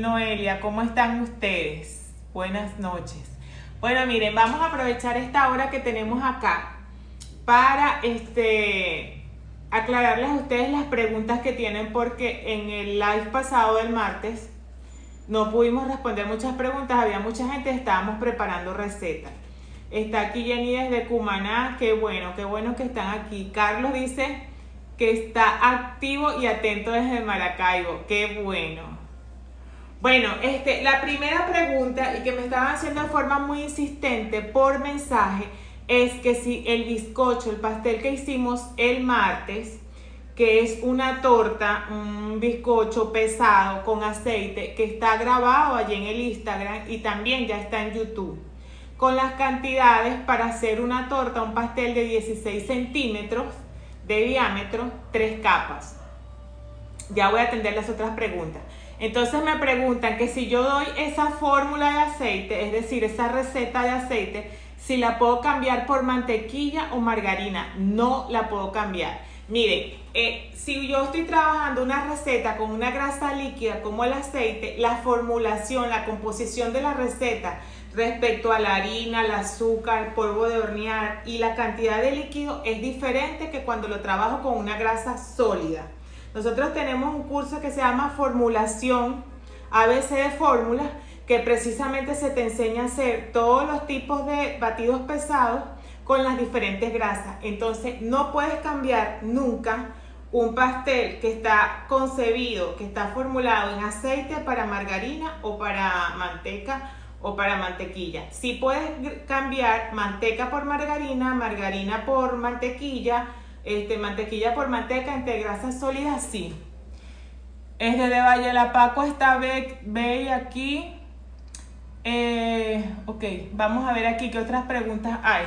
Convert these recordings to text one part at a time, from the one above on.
Noelia, ¿cómo están ustedes? Buenas noches. Bueno, miren, vamos a aprovechar esta hora que tenemos acá para aclararles a ustedes las preguntas que tienen, porque en el live pasado del martes no pudimos responder muchas preguntas, había mucha gente, estábamos preparando recetas. Está aquí Jenny desde Cumaná, qué bueno que están aquí. Carlos dice que está activo y atento desde Maracaibo, qué bueno. Bueno, la primera pregunta, y que me estaban haciendo de forma muy insistente por mensaje, es que si el bizcocho, el pastel que hicimos el martes, que es una torta, un bizcocho pesado con aceite, que está grabado allí en el Instagram y también ya está en YouTube, con las cantidades para hacer una torta, un pastel de 16 centímetros de diámetro, 3 capas. Ya voy a atender las otras preguntas. Entonces me preguntan que si yo doy esa fórmula de aceite, es decir, esa receta de aceite, si la puedo cambiar por mantequilla o margarina. No la puedo cambiar. Miren, si yo estoy trabajando una receta con una grasa líquida como el aceite, la formulación, la composición de la receta respecto a la harina, el azúcar, el polvo de hornear y la cantidad de líquido es diferente que cuando lo trabajo con una grasa sólida. Nosotros tenemos un curso que se llama Formulación ABC de Fórmulas, que precisamente se te enseña a hacer todos los tipos de batidos pesados con las diferentes grasas. Entonces no puedes cambiar nunca un pastel que está concebido, que está formulado en aceite para margarina o para manteca o para mantequilla. Sí puedes cambiar manteca por margarina, margarina por mantequilla, mantequilla por manteca entre grasas sólidas, sí. Es desde Valle la Paco, está Bey aquí. Ok, vamos a ver aquí qué otras preguntas hay.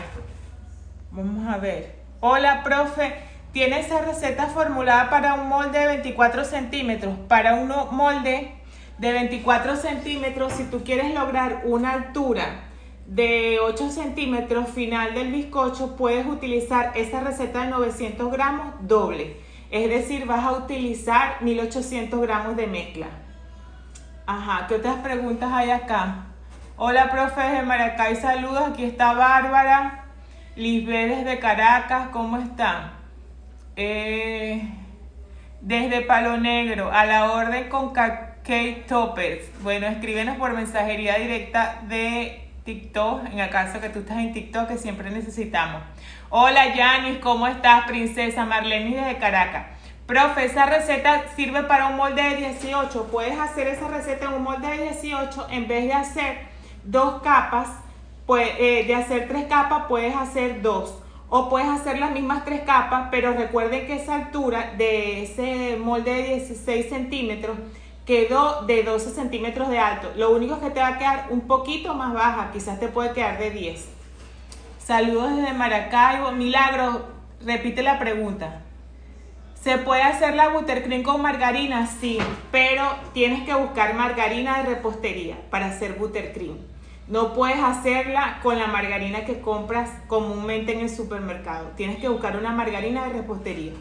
Vamos a ver. Hola, profe. ¿Tiene esa receta formulada para un molde de 24 centímetros? Para un molde de 24 centímetros, si tú quieres lograr una altura de 8 centímetros final del bizcocho, puedes utilizar esa receta de 900 gramos doble. Es decir, vas a utilizar 1800 gramos de mezcla. Ajá, ¿qué otras preguntas hay acá? Hola, profe de Maracay, saludos. Aquí está Bárbara. Lisbeth desde Caracas, ¿cómo están? Desde Palo Negro, a la orden con cake toppers. Bueno, escríbenos por mensajería directa de TikTok, en el caso que tú estás en TikTok, que siempre necesitamos. Hola Yanis, ¿cómo estás, princesa? Marlene desde Caracas. Profe, esa receta sirve para un molde de 18. Puedes hacer esa receta en un molde de 18 en vez de hacer 2 capas, pues, de hacer 3 capas, puedes hacer 2. O puedes hacer las mismas 3 capas, pero recuerden que esa altura de ese molde de 16 centímetros quedó de 12 centímetros de alto. Lo único que te va a quedar un poquito más baja, quizás te puede quedar de 10. Saludos desde Maracaibo. Milagro, repite la pregunta. ¿Se puede hacer la buttercream con margarina? Sí, pero tienes que buscar margarina de repostería para hacer buttercream. No puedes hacerla con la margarina que compras comúnmente en el supermercado. Tienes que buscar una margarina de repostería.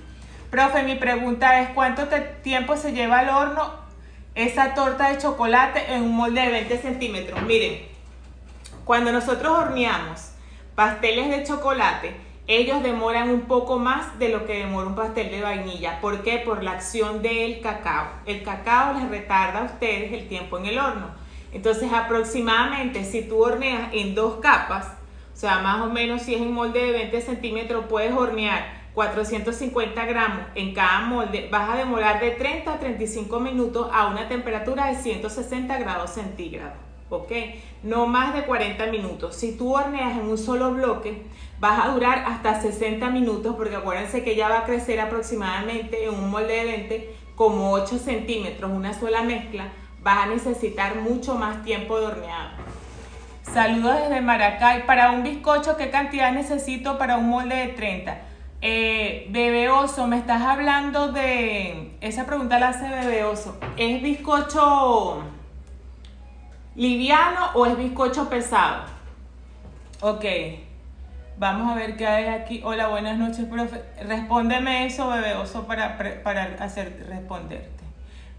Profe, mi pregunta es, ¿cuánto tiempo se lleva al horno esa torta de chocolate en un molde de 20 centímetros? Miren, cuando nosotros horneamos pasteles de chocolate, ellos demoran un poco más de lo que demora un pastel de vainilla. ¿Por qué? Por la acción del cacao. El cacao les retarda a ustedes el tiempo en el horno. Entonces, aproximadamente, si tú horneas en 2 capas, o sea, más o menos si es un molde de 20 centímetros, puedes hornear 450 gramos en cada molde, vas a demorar de 30 a 35 minutos a una temperatura de 160 grados centígrados, ¿ok? No más de 40 minutos. Si tú horneas en un solo bloque, vas a durar hasta 60 minutos, porque acuérdense que ya va a crecer aproximadamente en un molde de 20 como 8 centímetros, una sola mezcla. Vas a necesitar mucho más tiempo de horneado. Saludos desde Maracay. Para un bizcocho, ¿qué cantidad necesito para un molde de 30? Bebé Oso, me estás hablando de... Esa pregunta la hace Bebé Oso. ¿Es bizcocho liviano o es bizcocho pesado? Ok. Vamos a ver qué hay aquí. Hola, buenas noches, profe. Respóndeme eso, Bebé Oso, para responderte.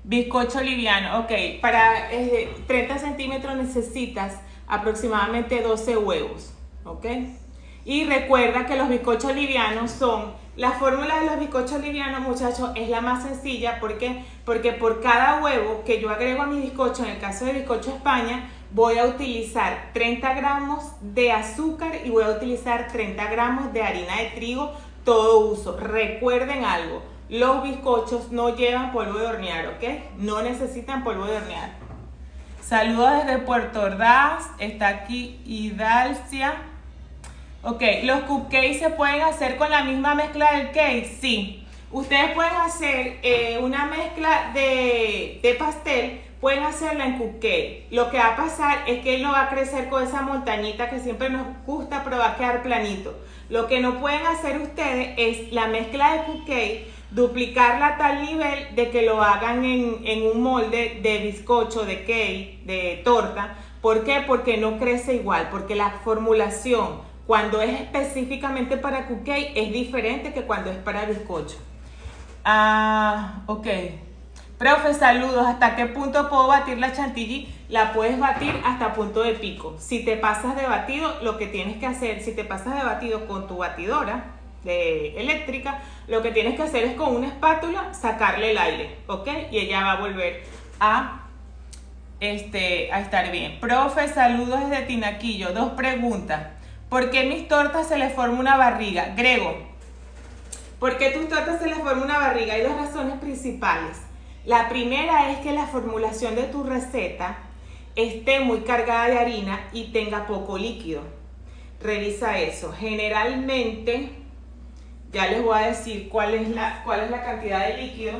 Bizcocho liviano, ok. Para 30 centímetros necesitas aproximadamente 12 huevos, ok. Y recuerda que los bizcochos livianos son, la fórmula de los bizcochos livianos, muchachos, es la más sencilla. ¿Por qué? Porque por cada huevo que yo agrego a mi bizcocho, en el caso de bizcocho España, voy a utilizar 30 gramos de azúcar y voy a utilizar 30 gramos de harina de trigo, todo uso. Recuerden algo, los bizcochos no llevan polvo de hornear, ¿ok? No necesitan polvo de hornear. Saludos desde Puerto Ordaz, está aquí Hidalcia. Ok, ¿los cupcakes se pueden hacer con la misma mezcla del cake? Sí. Ustedes pueden hacer una mezcla de pastel, pueden hacerla en cupcake. Lo que va a pasar es que él no va a crecer con esa montañita que siempre nos gusta, pero va a quedar planito. Lo que no pueden hacer ustedes es la mezcla de cupcake, duplicarla a tal nivel de que lo hagan en un molde de bizcocho, de cake, de torta. ¿Por qué? Porque no crece igual, porque la formulación cuando es específicamente para cupcake es diferente que cuando es para bizcocho. Ok. Profe, saludos. ¿Hasta qué punto puedo batir la chantilly? La puedes batir hasta punto de pico. Si te pasas de batido, lo que tienes que hacer, si te pasas de batido con tu batidora eléctrica, lo que tienes que hacer es con una espátula sacarle el aire, ¿ok? Y ella va a volver a estar bien. Profe, saludos desde Tinaquillo. 2 preguntas. ¿Por qué mis tortas se les forma una barriga? Grego, ¿por qué tus tortas se les forma una barriga? Hay 2 razones principales. La primera es que la formulación de tu receta esté muy cargada de harina y tenga poco líquido. Revisa eso. Generalmente, ya les voy a decir cuál es la cantidad de líquido.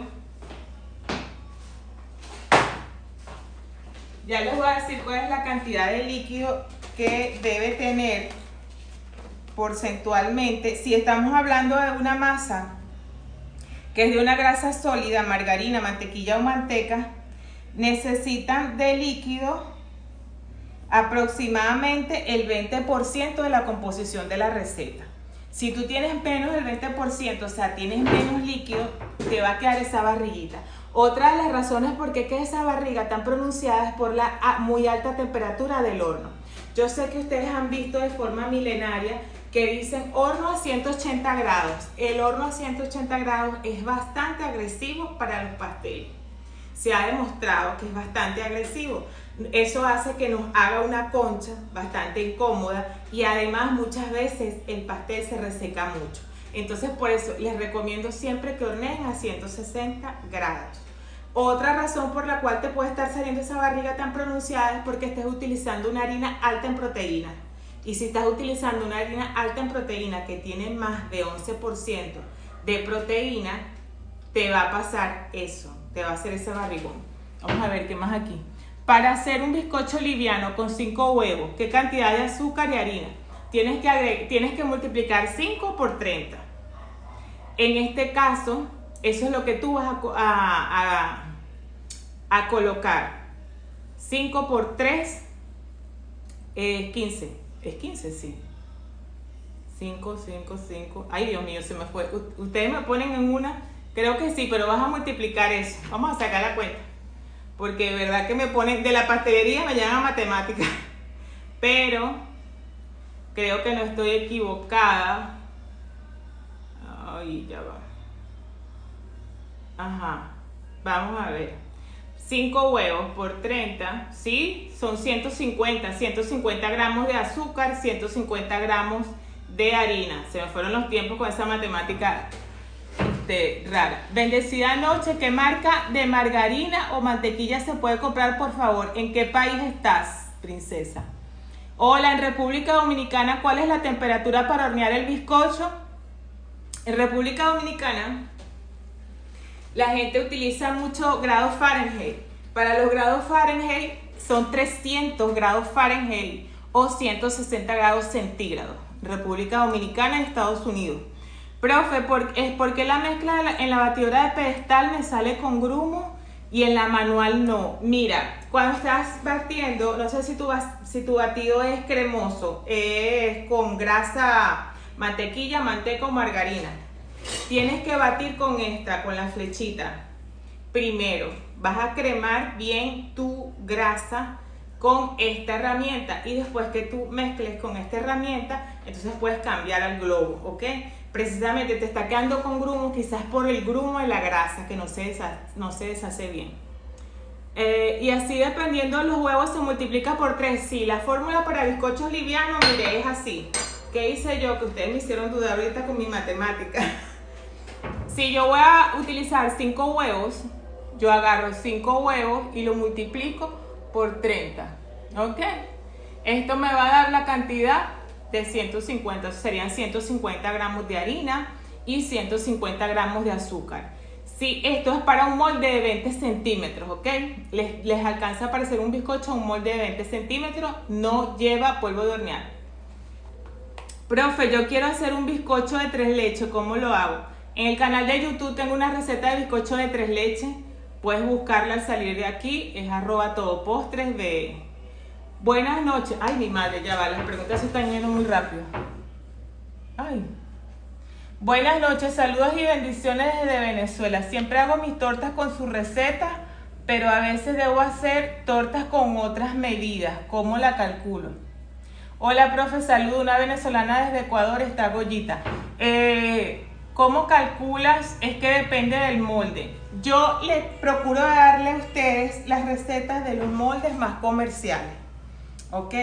Ya les voy a decir cuál es la cantidad de líquido que debe tener porcentualmente. Si estamos hablando de una masa que es de una grasa sólida, margarina, mantequilla o manteca, necesitan de líquido aproximadamente el 20% de la composición de la receta. Si tú tienes menos del 20%, o sea, tienes menos líquido, te va a quedar esa barriguita. Otra de las razones por qué queda esa barriga tan pronunciada es por la muy alta temperatura del horno. Yo sé que ustedes han visto de forma milenaria que dicen horno a 180 grados. El horno a 180 grados es bastante agresivo para los pasteles. Se ha demostrado que es bastante agresivo. Eso hace que nos haga una concha bastante incómoda y además muchas veces el pastel se reseca mucho. Entonces por eso les recomiendo siempre que horneen a 160 grados. Otra razón por la cual te puede estar saliendo esa barriga tan pronunciada es porque estés utilizando una harina alta en proteína. Y si estás utilizando una harina alta en proteína que tiene más de 11% de proteína, te va a pasar eso, te va a hacer ese barrigón. Vamos a ver qué más aquí. Para hacer un bizcocho liviano con 5 huevos, ¿qué cantidad de azúcar y harina? Tienes que multiplicar 5 por 30. En este caso, eso es lo que tú vas a colocar. 5 por 3 es 15. Es 15, sí. 5, 5, 5. Ay, Dios mío, se me fue. Ustedes me ponen en una. Creo que sí, pero vas a multiplicar eso. Vamos a sacar la cuenta. Porque de verdad que me ponen. De la pastelería me llaman matemáticas. Pero creo que no estoy equivocada. Ay, ya va. Ajá. Vamos a ver. 5 huevos por 30, ¿sí? Son 150 gramos de azúcar, 150 gramos de harina. Se me fueron los tiempos con esa matemática rara. Bendecida noche, ¿qué marca de margarina o mantequilla se puede comprar, por favor? ¿En qué país estás, princesa? Hola, en República Dominicana, ¿cuál es la temperatura para hornear el bizcocho? En República Dominicana la gente utiliza mucho grados Fahrenheit. Para los grados Fahrenheit son 300 grados Fahrenheit o 160 grados centígrados. República Dominicana y Estados Unidos. Profe, ¿por qué la mezcla en la batidora de pedestal me sale con grumo y en la manual no? Mira, cuando estás batiendo, no sé si tu batido es cremoso, es con grasa, mantequilla, manteca o margarina. Tienes que batir con esta, con la flechita. Primero, vas a cremar bien tu grasa con esta herramienta y después que tú mezcles con esta herramienta, entonces puedes cambiar al globo, ¿ok? Precisamente te está quedando con grumo, quizás por el grumo de la grasa que no se deshace bien. Y así dependiendo de los huevos se multiplica por 3. Sí, la fórmula para bizcochos livianos, mire, es así. ¿Qué hice yo? Que ustedes me hicieron dudar ahorita con mi matemática. Si yo voy a utilizar 5 huevos, yo agarro 5 huevos y lo multiplico por 30, ¿ok? Esto me va a dar la cantidad de 150, serían 150 gramos de harina y 150 gramos de azúcar. Sí, esto es para un molde de 20 centímetros, ¿ok? Les alcanza para hacer un bizcocho un molde de 20 centímetros, no lleva polvo de hornear. Profe, yo quiero hacer un bizcocho de 3 leches, ¿cómo lo hago? En el canal de YouTube tengo una receta de bizcocho de 3 leches. Puedes buscarla al salir de aquí, es @todopostres_be. Buenas noches. Ay, mi madre, ya va, las preguntas se están yendo muy rápido. Ay. Buenas noches, saludos y bendiciones desde Venezuela. Siempre hago mis tortas con su receta, pero a veces debo hacer tortas con otras medidas. ¿Cómo la calculo? Hola, profe, saludo. Una venezolana desde Ecuador, está Goyita. ¿Cómo calculas? Es que depende del molde. Yo les procuro darle a ustedes las recetas de los moldes más comerciales, ¿ok?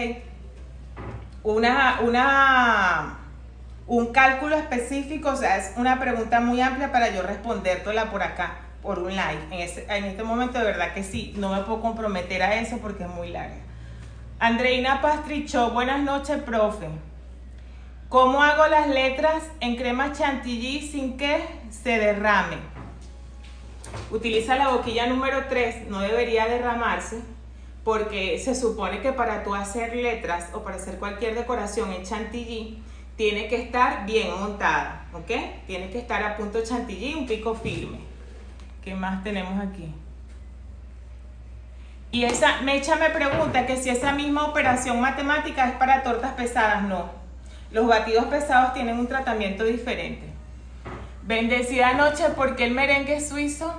Un cálculo específico, o sea, es una pregunta muy amplia para yo respondértela por acá, por un live. En este momento de verdad que sí, no me puedo comprometer a eso porque es muy larga. Andreina Pastrichó, buenas noches, profe. ¿Cómo hago las letras en crema chantilly sin que se derrame? Utiliza la boquilla número 3, no debería derramarse, porque se supone que para tú hacer letras o para hacer cualquier decoración en chantilly, tiene que estar bien montada, ¿ok? Tiene que estar a punto chantilly, un pico firme. ¿Qué más tenemos aquí? Y esa Mecha me pregunta que si esa misma operación matemática es para tortas pesadas. No, los batidos pesados tienen un tratamiento diferente. Bendecida noche, porque el merengue suizo,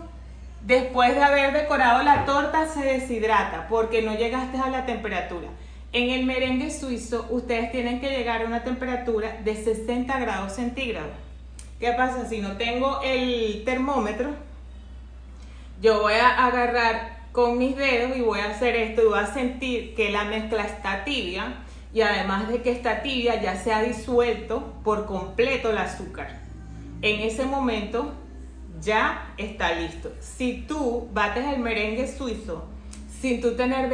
después de haber decorado la torta, se deshidrata porque no llegaste a la temperatura. En el merengue suizo, ustedes tienen que llegar a una temperatura de 60 grados centígrados. ¿Qué pasa? Si no tengo el termómetro, yo voy a agarrar con mis dedos y voy a hacer esto y voy a sentir que la mezcla está tibia y además de que está tibia ya se ha disuelto por completo el azúcar. En ese momento ya está listo. Si tú bates el merengue suizo sin tú tener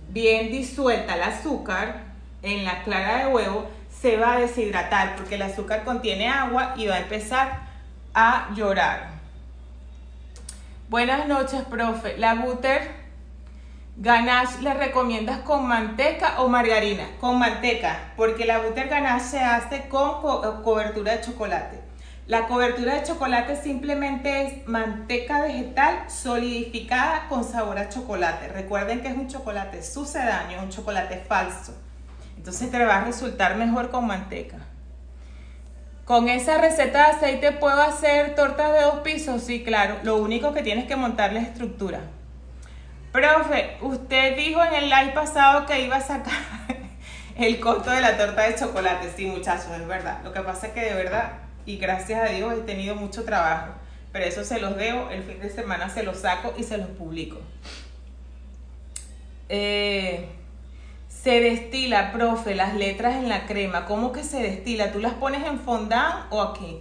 bien disuelta el azúcar en la clara de huevo, se va a deshidratar porque el azúcar contiene agua y va a empezar a llorar. Buenas noches, profe. ¿La butter ganache le recomiendas con manteca o margarina? Con manteca, porque la butter ganache se hace con cobertura de chocolate. La cobertura de chocolate simplemente es manteca vegetal solidificada con sabor a chocolate. Recuerden que es un chocolate sucedáneo, un chocolate falso. Entonces te va a resultar mejor con manteca. Con esa receta de aceite puedo hacer tortas de 2 pisos, sí, claro. Lo único que tienes que montar la estructura. Profe, usted dijo en el live pasado que iba a sacar el costo de la torta de chocolate. Sí, muchachos, es verdad. Lo que pasa es que de verdad, y gracias a Dios, he tenido mucho trabajo. Pero eso se los debo, el fin de semana se los saco y se los publico. Se destila, profe, las letras en la crema. ¿Cómo que se destila? ¿Tú las pones en fondant o aquí?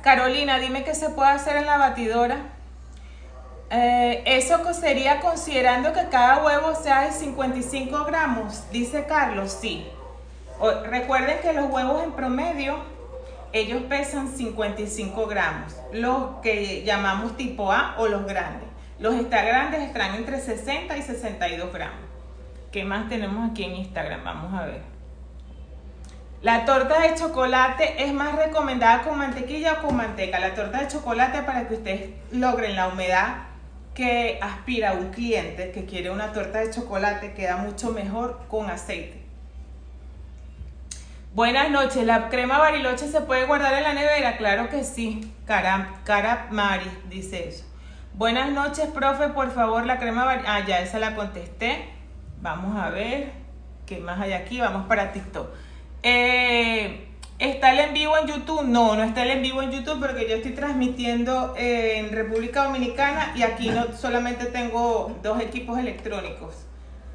Carolina, dime qué se puede hacer en la batidora. Eso sería considerando que cada huevo sea de 55 gramos, dice Carlos, sí. Recuerden que los huevos en promedio, ellos pesan 55 gramos, los que llamamos tipo A o los grandes. Los extra grandes están entre 60 y 62 gramos. ¿Qué más tenemos aquí en Instagram? Vamos a ver. La torta de chocolate es más recomendada con mantequilla o con manteca. La torta de chocolate, para que ustedes logren la humedad que aspira un cliente que quiere una torta de chocolate, queda mucho mejor con aceite. Buenas noches. ¿La crema Bariloche se puede guardar en la nevera? Claro que sí. Cara Mari dice eso. Buenas noches, profe, por favor, la crema ya esa la contesté. Vamos a ver qué más hay aquí. Vamos para TikTok. ¿Está el en vivo en YouTube? No, no está el en vivo en YouTube porque yo estoy transmitiendo en República Dominicana y aquí no solamente tengo 2 equipos electrónicos.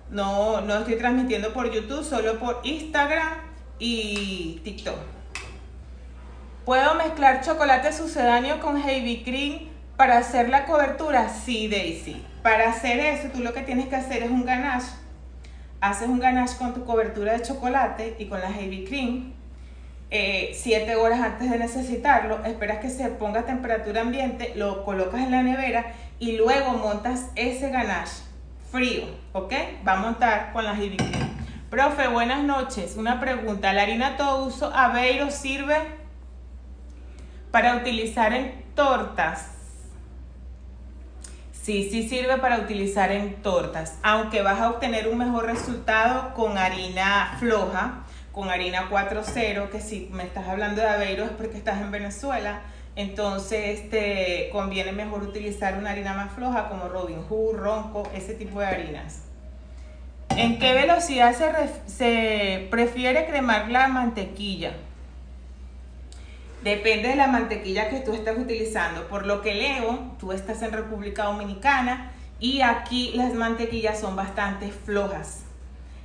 No estoy transmitiendo por YouTube, solo por Instagram y TikTok. ¿Puedo mezclar chocolate sucedáneo con heavy cream para hacer la cobertura? Sí, Daisy. Para hacer eso, tú lo que tienes que hacer es un ganache. Haces un ganache con tu cobertura de chocolate y con la heavy cream. 7 horas antes de necesitarlo, esperas que se ponga a temperatura ambiente, lo colocas en la nevera y luego montas ese ganache frío, ¿ok? Va a montar con la heavy cream. Profe, buenas noches. Una pregunta. ¿La harina todo uso Aveiro sirve para utilizar en tortas? Sí, sí sirve para utilizar en tortas, aunque vas a obtener un mejor resultado con harina floja, con harina 4.0, que si me estás hablando de Aveiro es porque estás en Venezuela, entonces te conviene mejor utilizar una harina más floja como Robin Hood, Ronco, ese tipo de harinas. ¿En qué velocidad se prefiere cremar la mantequilla? Depende de la mantequilla que tú estés utilizando. Por lo que leo, tú estás en República Dominicana y aquí las mantequillas son bastante flojas.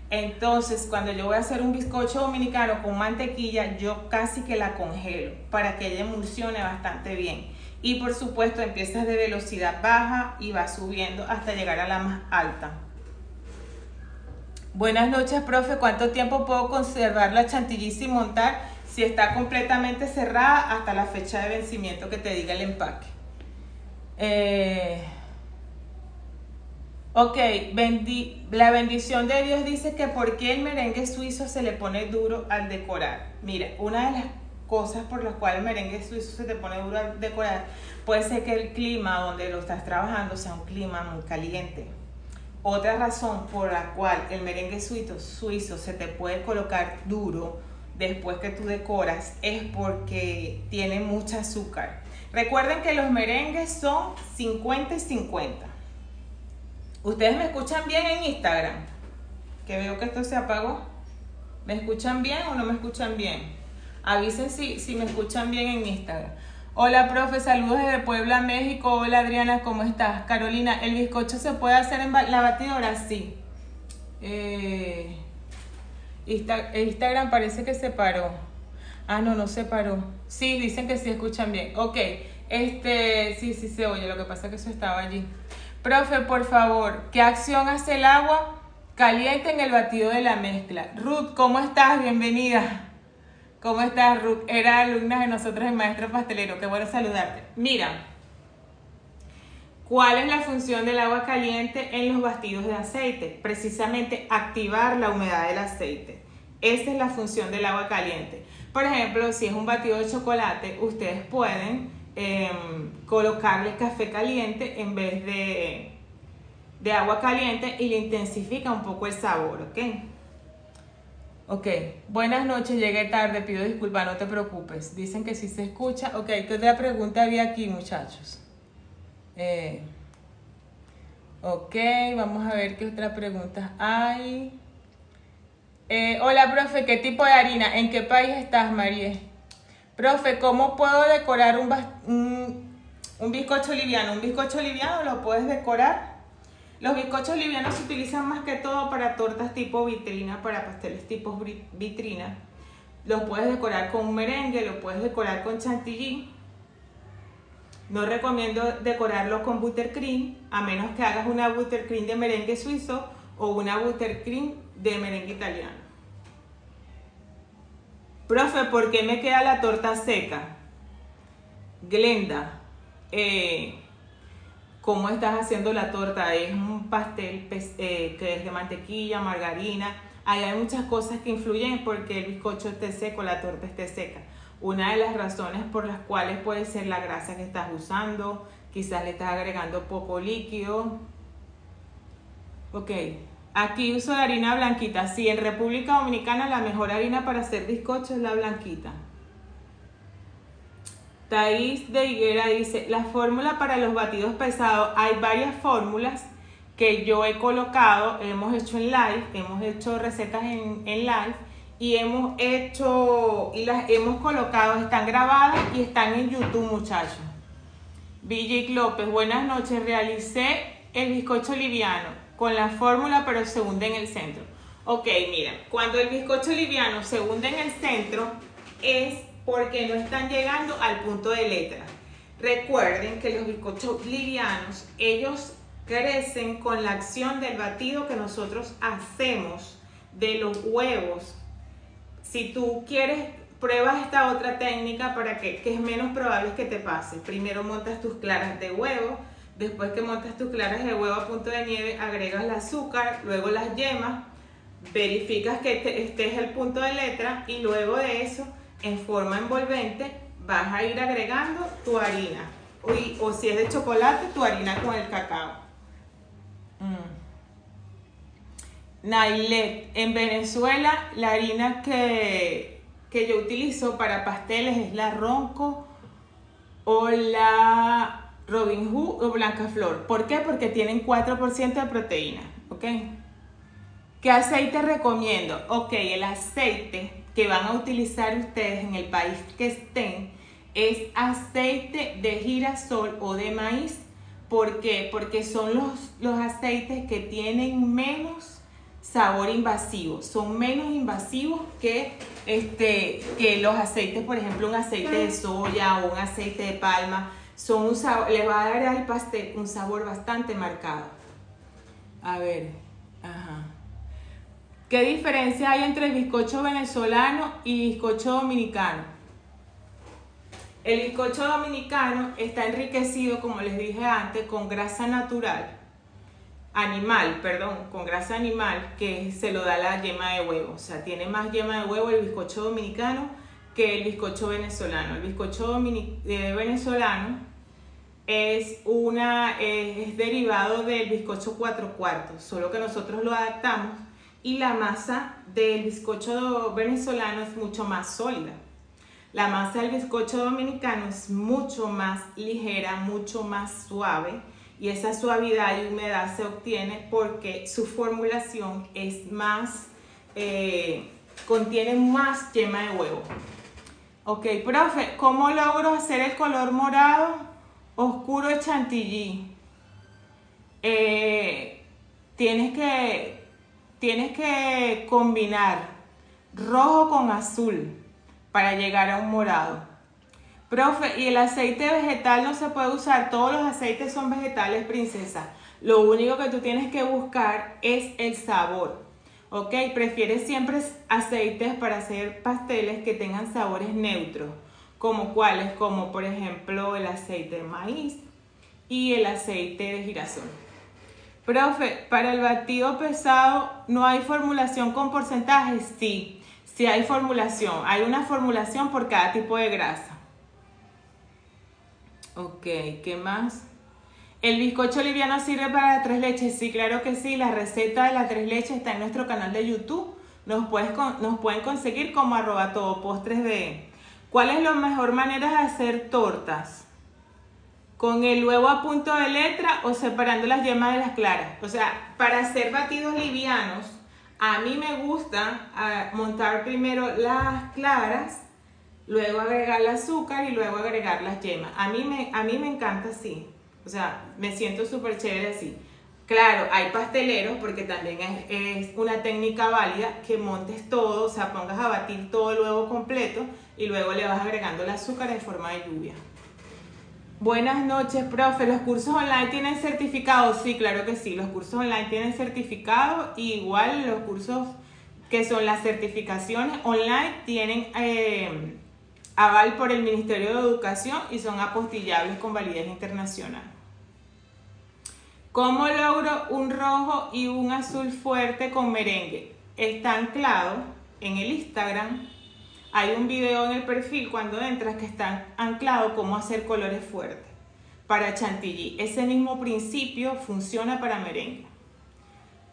Entonces, cuando yo voy a hacer un bizcocho dominicano con mantequilla, yo casi que la congelo para que ella emulsione bastante bien. Y por supuesto, empiezas de velocidad baja y vas subiendo hasta llegar a la más alta. Buenas noches, profe. ¿Cuánto tiempo puedo conservar la chantilly sin montar? Si está completamente cerrada hasta la fecha de vencimiento que te diga el empaque. Ok, la bendición de Dios dice que ¿por qué el merengue suizo se le pone duro al decorar? Mira, una de las cosas por las cuales el merengue suizo se te pone duro al decorar puede ser que el clima donde lo estás trabajando sea un clima muy caliente. Otra razón por la cual el merengue suizo se te puede colocar duro después que tú decoras es porque tiene mucho azúcar. Recuerden que los merengues son 50 y 50. ¿Ustedes me escuchan bien en Instagram? Que veo que esto se apagó. ¿Me escuchan bien o no me escuchan bien? Avisen si me escuchan bien en Instagram. Hola, profe, saludos desde Puebla, México. Hola, Adriana, ¿cómo estás? Carolina, ¿el bizcocho se puede hacer en la batidora? Sí. Instagram parece que se paró. Ah, no se paró. Sí, dicen que sí escuchan bien. Ok, sí se oye, lo que pasa es que eso estaba allí. Profe, por favor, ¿qué acción hace el agua caliente en el batido de la mezcla? Ruth, ¿cómo estás? Bienvenida. ¿Cómo estás, Ruth? Era alumna de nosotros en Maestro Pastelero. Qué bueno saludarte. Mira, ¿cuál es la función del agua caliente en los batidos de aceite? Precisamente activar la humedad del aceite. Esa es la función del agua caliente. Por ejemplo, si es un batido de chocolate, ustedes pueden colocarle café caliente en vez de agua caliente y le intensifica un poco el sabor, ¿ok? Ok, buenas noches, llegué tarde, pido disculpas, no te preocupes. Dicen que sí se escucha. Ok, ¿qué otra pregunta había aquí, muchachos? Ok, vamos a ver qué otra pregunta hay. Hola, profe, ¿qué tipo de harina? ¿En qué país estás, María? Profe, ¿cómo puedo decorar un bizcocho liviano? Un bizcocho liviano lo puedes decorar. Los bizcochos livianos se utilizan más que todo para tortas tipo vitrina, para pasteles tipo vitrina. Los puedes decorar con un merengue, lo puedes decorar con chantilly. No recomiendo decorarlo con buttercream, a menos que hagas una buttercream de merengue suizo o una buttercream de merengue italiano. Profe, ¿por qué me queda la torta seca? Glenda, ¿cómo estás haciendo la torta? Es un pastel que es de mantequilla, margarina. Ahí hay muchas cosas que influyen porque el bizcocho esté seco, la torta esté seca. Una de las razones por las cuales puede ser la grasa que estás usando, quizás le estás agregando poco líquido. Ok, aquí uso la harina blanquita. Sí, en República Dominicana la mejor harina para hacer bizcocho es la blanquita. Thais de Higuera dice, la fórmula para los batidos pesados, hay varias fórmulas que yo he colocado, hemos hecho en live, hemos hecho recetas en live y las hemos colocado, están grabadas y están en YouTube, muchachos. Villic López, buenas noches, realicé el bizcocho liviano con la fórmula pero se hunde en el centro. Ok, mira, cuando el bizcocho liviano se hunde en el centro es porque no están llegando al punto de letra. Recuerden que los bizcochos livianos, ellos crecen con la acción del batido que nosotros hacemos de los huevos. Si tú quieres, pruebas esta otra técnica para que es menos probable que te pase. Primero montas tus claras de huevo, después que montas tus claras de huevo a punto de nieve, agregas el azúcar, luego las yemas, verificas que este es el punto de letra y luego de eso, en forma envolvente, vas a ir agregando tu harina. O si es de chocolate, tu harina con el cacao. Nailet, en Venezuela la harina que yo utilizo para pasteles es la Ronco o la Robin Hood o Blanca Flor. ¿Por qué? Porque tienen 4% de proteína, ¿ok? ¿Qué aceite recomiendo? Ok, el aceite que van a utilizar ustedes en el país que estén es aceite de girasol o de maíz. ¿Por qué? Porque son los aceites que tienen menos sabor invasivo, son menos invasivos que los aceites, por ejemplo, un aceite de soya o un aceite de palma, les va a dar al pastel un sabor bastante marcado. A ver, ¿qué diferencia hay entre el bizcocho venezolano y bizcocho dominicano? El bizcocho dominicano está enriquecido, como les dije antes, con grasa con grasa animal que se lo da la yema de huevo. O sea, tiene más yema de huevo el bizcocho dominicano que el bizcocho venezolano. El bizcocho venezolano es derivado del bizcocho 4/4, solo que nosotros lo adaptamos y la masa del bizcocho venezolano es mucho más sólida. La masa del bizcocho dominicano es mucho más ligera, mucho más suave. Y esa suavidad y humedad se obtiene porque su formulación es más, contiene más yema de huevo. Ok, profe, ¿cómo logro hacer el color morado oscuro de chantilly? Tienes que combinar rojo con azul para llegar a un morado. Profe, ¿y el aceite vegetal no se puede usar? Todos los aceites son vegetales, princesa. Lo único que tú tienes que buscar es el sabor. ¿Ok? Prefieres siempre aceites para hacer pasteles que tengan sabores neutros. ¿Como cuáles? Como por ejemplo el aceite de maíz y el aceite de girasol. Profe, para el batido pesado, ¿no hay formulación con porcentajes? Sí, sí hay formulación. Hay una formulación por cada tipo de grasa. Ok, ¿qué más? ¿El bizcocho liviano sirve para las 3 leches? Sí, claro que sí. La receta de las 3 leches está en nuestro canal de YouTube. Nos pueden conseguir como @todopostres.be. ¿Cuál es la mejor manera de hacer tortas? ¿Con el huevo a punto de letra o separando las yemas de las claras? O sea, para hacer batidos livianos, a mí me gusta montar primero las claras, luego agregar el azúcar y luego agregar las yemas. A mí me encanta así. O sea, me siento súper chévere así. Claro, hay pasteleros, porque también es una técnica válida, que montes todo, o sea, pongas a batir todo el huevo completo y luego le vas agregando el azúcar en forma de lluvia. Buenas noches, profe. ¿Los cursos online tienen certificado? Sí, claro que sí. Los cursos online tienen certificado. Y igual los cursos que son las certificaciones online tienen aval por el Ministerio de Educación y son apostillables con validez internacional. ¿Cómo logro un rojo y un azul fuerte con merengue? Está anclado en el Instagram. Hay un video en el perfil cuando entras que está anclado cómo hacer colores fuertes para chantilly. Ese mismo principio funciona para merengue.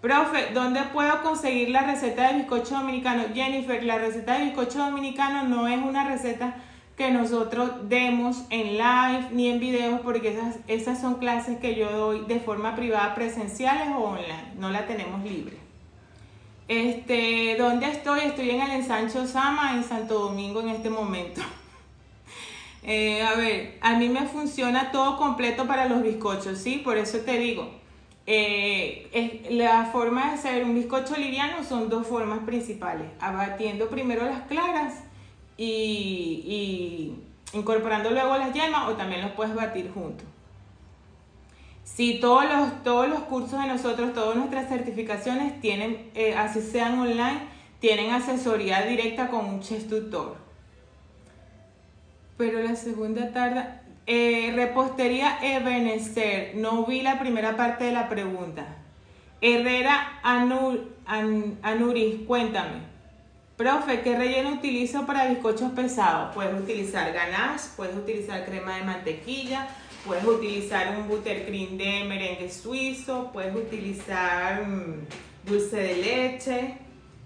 Profe, ¿dónde puedo conseguir la receta de bizcocho dominicano? Jennifer, la receta de bizcocho dominicano no es una receta que nosotros demos en live ni en videos, porque esas son clases que yo doy de forma privada, presenciales o online, no la tenemos libre. ¿Dónde estoy? Estoy en el Ensanche Sama, en Santo Domingo en este momento. A ver, a mí me funciona todo completo para los bizcochos, ¿sí? Por eso te digo, la forma de hacer un bizcocho liviano son dos formas principales: abatiendo primero las claras y incorporando luego las yemas, o también los puedes batir juntos. Sí, todos los cursos de nosotros, todas nuestras certificaciones tienen, así sean online, tienen asesoría directa con un chef tutor. Pero la segunda tarda, repostería Ebenezer, no vi la primera parte de la pregunta. Herrera Anuris, cuéntame. Profe, ¿qué relleno utilizo para bizcochos pesados? Puedes utilizar ganache, puedes utilizar crema de mantequilla, puedes utilizar un buttercream de merengue suizo, puedes utilizar dulce de leche,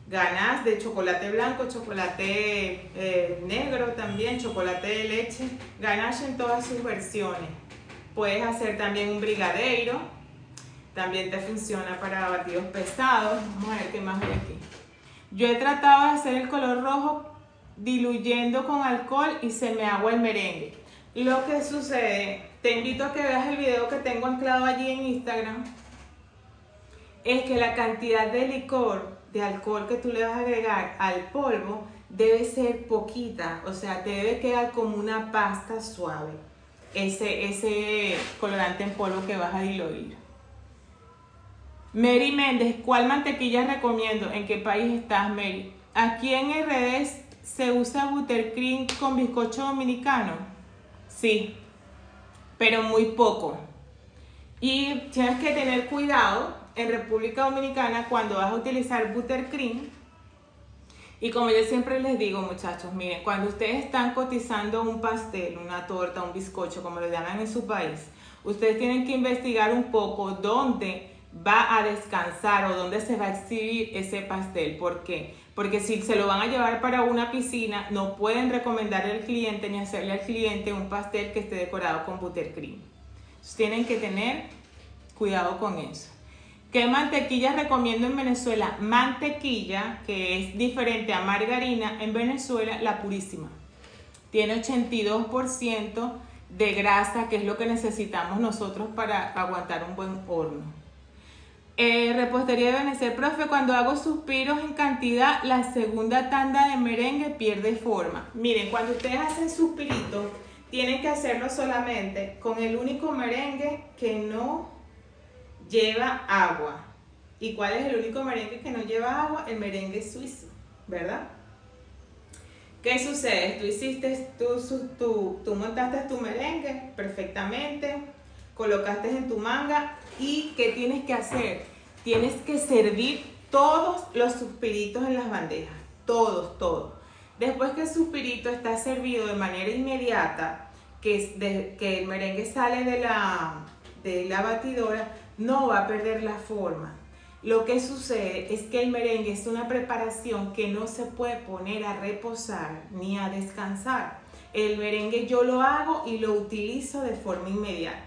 ganache de chocolate blanco, chocolate negro también, chocolate de leche, ganache en todas sus versiones. Puedes hacer también un brigadeiro, también te funciona para batidos pesados. Vamos a ver qué más hay aquí. Yo he tratado de hacer el color rojo diluyendo con alcohol y se me agua el merengue. Lo que sucede, te invito a que veas el video que tengo anclado allí en Instagram, es que la cantidad de licor, de alcohol que tú le vas a agregar al polvo debe ser poquita, o sea, te debe quedar como una pasta suave, ese colorante en polvo que vas a diluir. Mary Méndez, ¿cuál mantequilla recomiendo? ¿En qué país estás, Mary? Aquí en RD se usa buttercream con bizcocho dominicano. Sí, pero muy poco. Y tienes que tener cuidado en República Dominicana cuando vas a utilizar buttercream. Y como yo siempre les digo, muchachos, miren, cuando ustedes están cotizando un pastel, una torta, un bizcocho, como lo llaman en su país, ustedes tienen que investigar un poco dónde va a descansar o dónde se va a exhibir ese pastel. ¿Por qué? Porque si se lo van a llevar para una piscina, no pueden recomendarle al cliente ni hacerle al cliente un pastel que esté decorado con buttercream. Entonces, tienen que tener cuidado con eso. ¿Qué mantequilla recomiendo en Venezuela? Mantequilla, que es diferente a margarina, en Venezuela, la purísima. Tiene 82% de grasa, que es lo que necesitamos nosotros para aguantar un buen horno. Repostería de Ebenezer, profe, cuando hago suspiros en cantidad, la segunda tanda de merengue pierde forma. Miren, cuando ustedes hacen suspiritos, tienen que hacerlo solamente con el único merengue que no lleva agua. ¿Y cuál es el único merengue que no lleva agua? El merengue suizo, ¿verdad? ¿Qué sucede? Tú montaste tu merengue perfectamente, colocaste en tu manga, y ¿qué tienes que hacer? Tienes que servir todos los suspiritos en las bandejas, todos. Después que el suspirito está servido de manera inmediata, que el merengue sale de la batidora, no va a perder la forma. Lo que sucede es que el merengue es una preparación que no se puede poner a reposar ni a descansar. El merengue yo lo hago y lo utilizo de forma inmediata,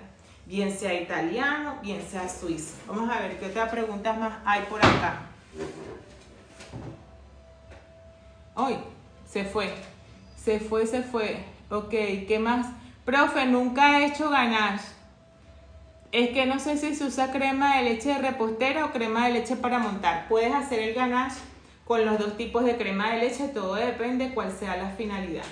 bien sea italiano, bien sea suizo. Vamos a ver qué otras preguntas más hay por acá. ¡Ay! Se fue. Ok, ¿qué más? Profe, nunca he hecho ganache. Es que no sé si se usa crema de leche de repostera o crema de leche para montar. Puedes hacer el ganache con los dos tipos de crema de leche, todo depende de cuál sea la finalidad.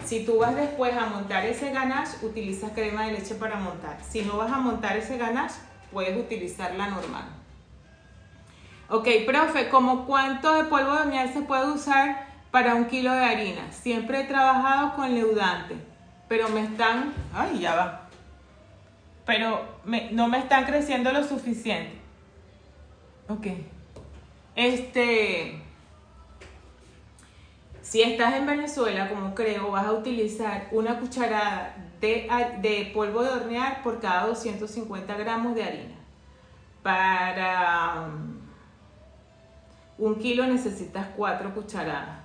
Si tú vas después a montar ese ganache, utilizas crema de leche para montar. Si no vas a montar ese ganache, puedes utilizar la normal. Ok, profe, ¿cómo cuánto de polvo de hornear se puede usar para 1 kilo de harina? Siempre he trabajado con leudante, pero me están... ¡Ay, ya va! Pero no me están creciendo lo suficiente. Ok. Si estás en Venezuela, como creo, vas a utilizar una cucharada de polvo de hornear por cada 250 gramos de harina. Para 1 kilo necesitas 4 cucharadas.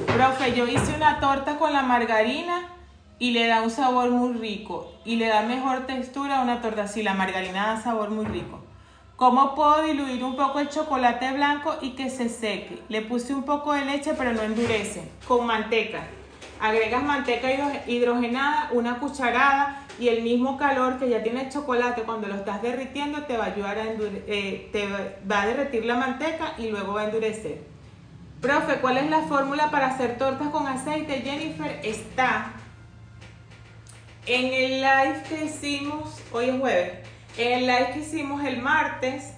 Profe, yo hice una torta con la margarina y le da un sabor muy rico y le da mejor textura a una torta así. La margarina da sabor muy rico. ¿Cómo puedo diluir un poco el chocolate blanco y que se seque? Le puse un poco de leche pero no endurece. Con manteca. Agregas manteca hidrogenada, una cucharada y el mismo calor que ya tiene el chocolate cuando lo estás derritiendo te va a ayudar a te va a derretir la manteca y luego va a endurecer. Profe, ¿cuál es la fórmula para hacer tortas con aceite? Jennifer, está en el live que hicimos, hoy es jueves, en el live que hicimos el martes,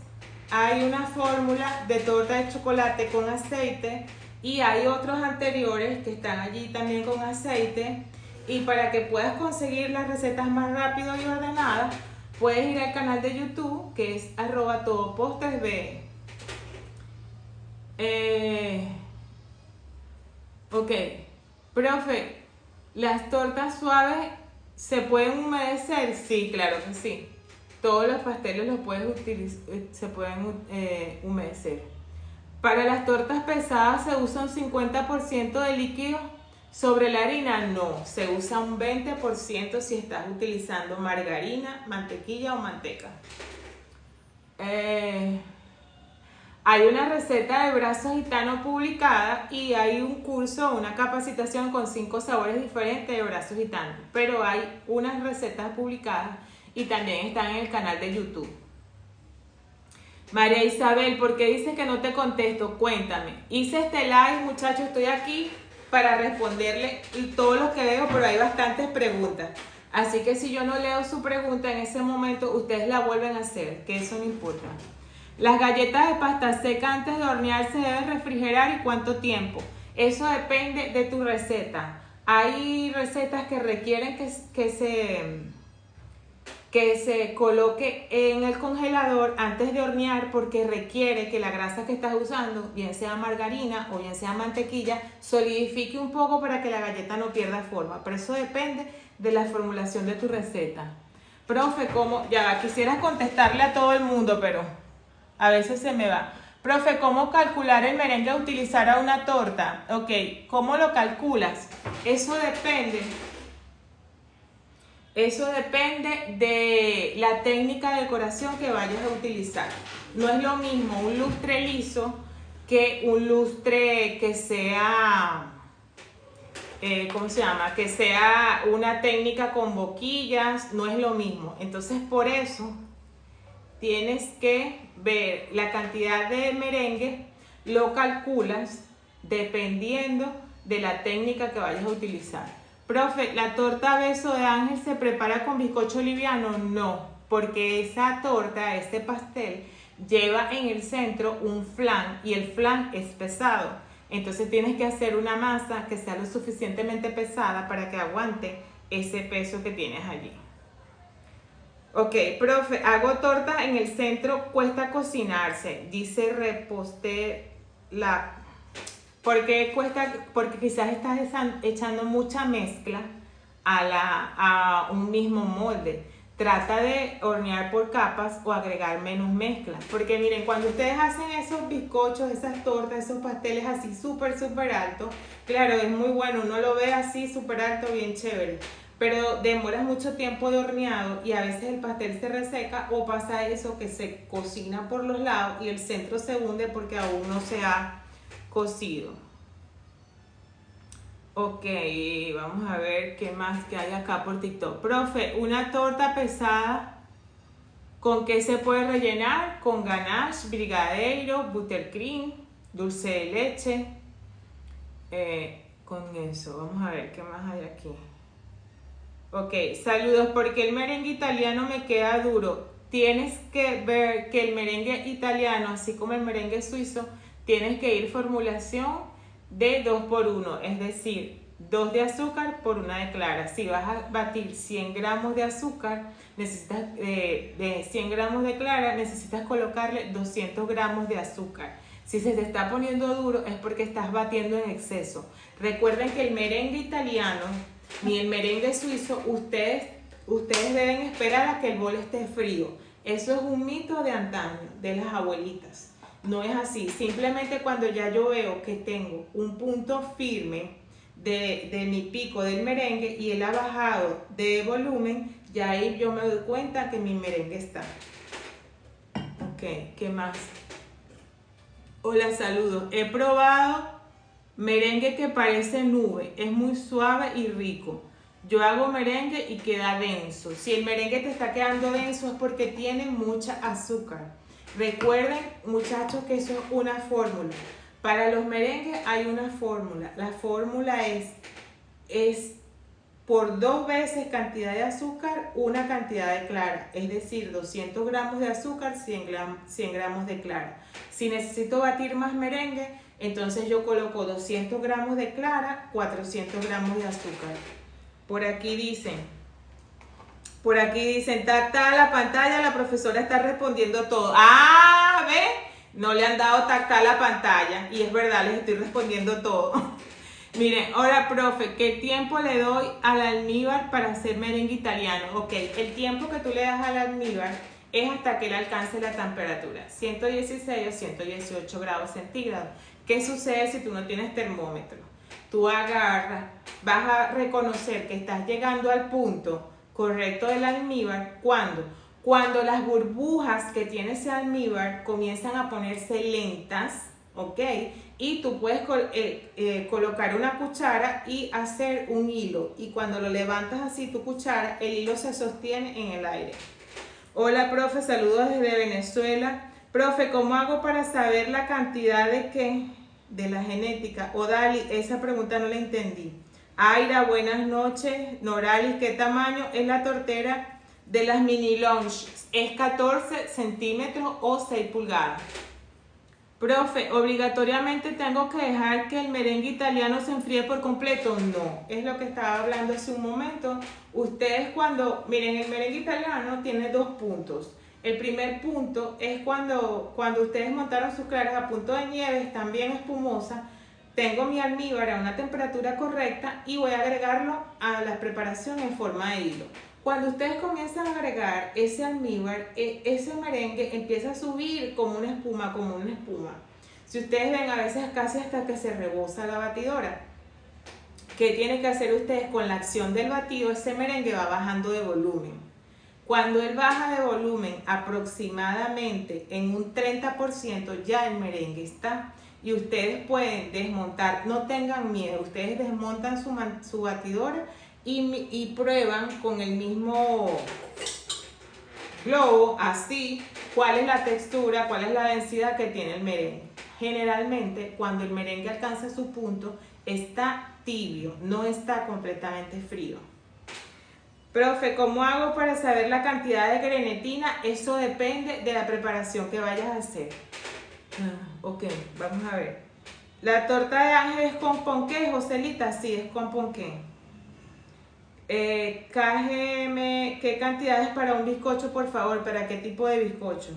hay una fórmula de torta de chocolate con aceite y hay otros anteriores que están allí también con aceite. Y para que puedas conseguir las recetas más rápido y ordenadas, puedes ir al canal de YouTube que es @todopostresb. Ok, profe, ¿las tortas suaves se pueden humedecer? Sí, claro que sí. Todos los pasteles los puedes utilizar, se pueden humedecer. Para las tortas pesadas se usa un 50% de líquido sobre la harina. No, se usa un 20% si estás utilizando margarina, mantequilla o manteca. Hay una receta de brazo gitano publicada y hay un curso, una capacitación con 5 sabores diferentes de brazo gitano. Pero hay unas recetas publicadas y también están en el canal de YouTube. María Isabel, ¿por qué dices que no te contesto? Cuéntame. Hice este live, muchachos, estoy aquí para responderle todo lo que veo, pero hay bastantes preguntas. Así que si yo no leo su pregunta en ese momento, ustedes la vuelven a hacer, que eso no importa. Las galletas de pasta seca antes de hornear se deben refrigerar y cuánto tiempo. Eso depende de tu receta. Hay recetas que requieren que se coloque en el congelador antes de hornear porque requiere que la grasa que estás usando, bien sea margarina o bien sea mantequilla, solidifique un poco para que la galleta no pierda forma. Pero eso depende de la formulación de tu receta. Profe, ¿cómo? Ya quisiera contestarle a todo el mundo, pero a veces se me va. Profe, ¿cómo calcular el merengue a utilizar a una torta? Ok, ¿cómo lo calculas? Eso depende de la técnica de decoración que vayas a utilizar. No es lo mismo un lustre liso que un lustre que sea, ¿cómo se llama? Que sea una técnica con boquillas, no es lo mismo. Entonces por eso tienes que ver la cantidad de merengue, lo calculas dependiendo de la técnica que vayas a utilizar. Profe, ¿la torta beso de ángel se prepara con bizcocho liviano? No, porque esa torta, este pastel, lleva en el centro un flan y el flan es pesado. Entonces tienes que hacer una masa que sea lo suficientemente pesada para que aguante ese peso que tienes allí. Ok, profe, hago torta en el centro, cuesta cocinarse, dice Reposte la... ¿Por qué cuesta? Porque quizás estás echando mucha mezcla a un mismo molde. Trata de hornear por capas o agregar menos mezcla. Porque miren, cuando ustedes hacen esos bizcochos, esas tortas, esos pasteles así súper altos, claro, es muy bueno, uno lo ve así súper alto, bien chévere. Pero demoras mucho tiempo de horneado y a veces el pastel se reseca o pasa eso que se cocina por los lados y el centro se hunde porque aún no se ha cocido. Ok, vamos a ver qué más que hay acá por TikTok. Profe, una torta pesada, ¿con qué se puede rellenar? Con ganache, brigadeiro, buttercream, dulce de leche. Con eso, vamos a ver qué más hay aquí. Ok, saludos, porque el merengue italiano me queda duro. Tienes que ver que el merengue italiano, así como el merengue suizo, tienes que ir formulación de 2 por 1, es decir, 2 de azúcar por 1 de clara. Si vas a batir 100 gramos de azúcar, necesitas de 100 gramos de clara, necesitas colocarle 200 gramos de azúcar. Si se te está poniendo duro es porque estás batiendo en exceso. Recuerden que el merengue italiano ni el merengue suizo, ustedes deben esperar a que el bol esté frío. Eso es un mito de antaño, de las abuelitas. no es así. Simplemente cuando ya yo veo que tengo un punto firme de mi pico del merengue y él ha bajado de volumen, ya ahí yo me doy cuenta que mi merengue está. Ok, ¿qué más? Hola, saludos. He probado merengue que parece nube, es muy suave y rico. Yo hago merengue y queda denso. Si el merengue te está quedando denso es porque tiene mucha azúcar. Recuerden, muchachos, que eso es una fórmula. Para los merengues hay una fórmula. La fórmula es por 2 veces cantidad de azúcar, una cantidad de clara. Es decir, 200 gramos de azúcar, 100 gramos de clara. Si necesito batir más merengue, entonces yo coloco 200 gramos de clara, 400 gramos de azúcar. Por aquí dicen, tacta a la pantalla, la profesora está respondiendo todo. ¡Ah! ¿Ve? No le han dado tacta a la pantalla. Y es verdad, les estoy respondiendo todo. Miren, ahora, profe, ¿qué tiempo le doy al almíbar para hacer merengue italiano? Ok, el tiempo que tú le das al almíbar es hasta que él alcance la temperatura, 116 o 118 grados centígrados. ¿Qué sucede si tú no tienes termómetro? Tú agarras, vas a reconocer que estás llegando al punto correcto del almíbar. Cuando las burbujas que tiene ese almíbar comienzan a ponerse lentas, ¿ok? Y tú puedes colocar una cuchara y hacer un hilo. Y cuando lo levantas así tu cuchara, el hilo se sostiene en el aire. Hola, profe, saludos desde Venezuela. Profe, ¿cómo hago para saber la cantidad de qué? De la genética. Odali, esa pregunta no la entendí. Aira, buenas noches. Noralis, ¿qué tamaño es la tortera de las mini lunch? Es 14 centímetros o 6 pulgadas. Profe, ¿obligatoriamente tengo que dejar que el merengue italiano se enfríe por completo? No, es lo que estaba hablando hace un momento. Ustedes miren, el merengue italiano tiene 2 puntos. El primer punto es cuando ustedes montaron sus claras a punto de nieve, están bien espumosas. Tengo mi almíbar a una temperatura correcta y voy a agregarlo a la preparación en forma de hilo. Cuando ustedes comienzan a agregar ese almíbar, ese merengue empieza a subir como una espuma, Si ustedes ven, a veces casi hasta que se rebosa la batidora. ¿Qué tienen que hacer ustedes? Con la acción del batido, ese merengue va bajando de volumen. Cuando él baja de volumen aproximadamente en un 30%, ya el merengue está. Y ustedes pueden desmontar, no tengan miedo, ustedes desmontan su batidora y prueban con el mismo globo, así, cuál es la textura, cuál es la densidad que tiene el merengue. Generalmente, cuando el merengue alcanza su punto, está tibio, no está completamente frío. Profe, ¿cómo hago para saber la cantidad de grenetina? Eso depende de la preparación que vayas a hacer. Ok, vamos a ver. ¿La torta de ángel es con ponqué, Joselita? Sí, es con ponqué. KGM, ¿qué cantidades para un bizcocho, por favor? ¿Para qué tipo de bizcocho?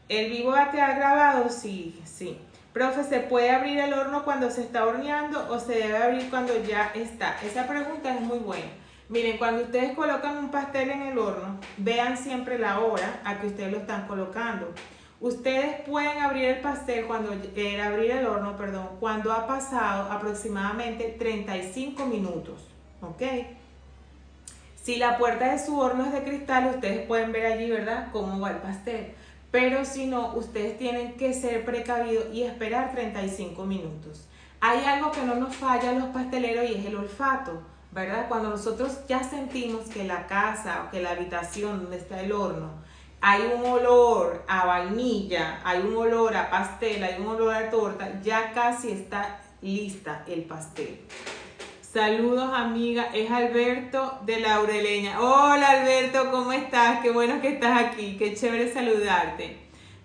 ¿El vivo va a quedar grabado? Sí, sí. Profe, ¿se puede abrir el horno cuando se está horneando o se debe abrir cuando ya está? Esa pregunta es muy buena. Miren, cuando ustedes colocan un pastel en el horno, vean siempre la hora a que ustedes lo están colocando. Ustedes pueden abrir el pastel abrir el horno, cuando ha pasado aproximadamente 35 minutos, ¿ok? Si la puerta de su horno es de cristal, ustedes pueden ver allí, ¿verdad?, cómo va el pastel. Pero si no, ustedes tienen que ser precavidos y esperar 35 minutos. Hay algo que no nos falla a los pasteleros y es el olfato, ¿verdad? Cuando nosotros ya sentimos que la casa o que la habitación donde está el horno hay un olor a vainilla, hay un olor a pastel, hay un olor a torta, ya casi está lista el pastel. Saludos, amiga, es Alberto de Laureleña. Hola, Alberto, ¿cómo estás? Qué bueno que estás aquí, qué chévere saludarte.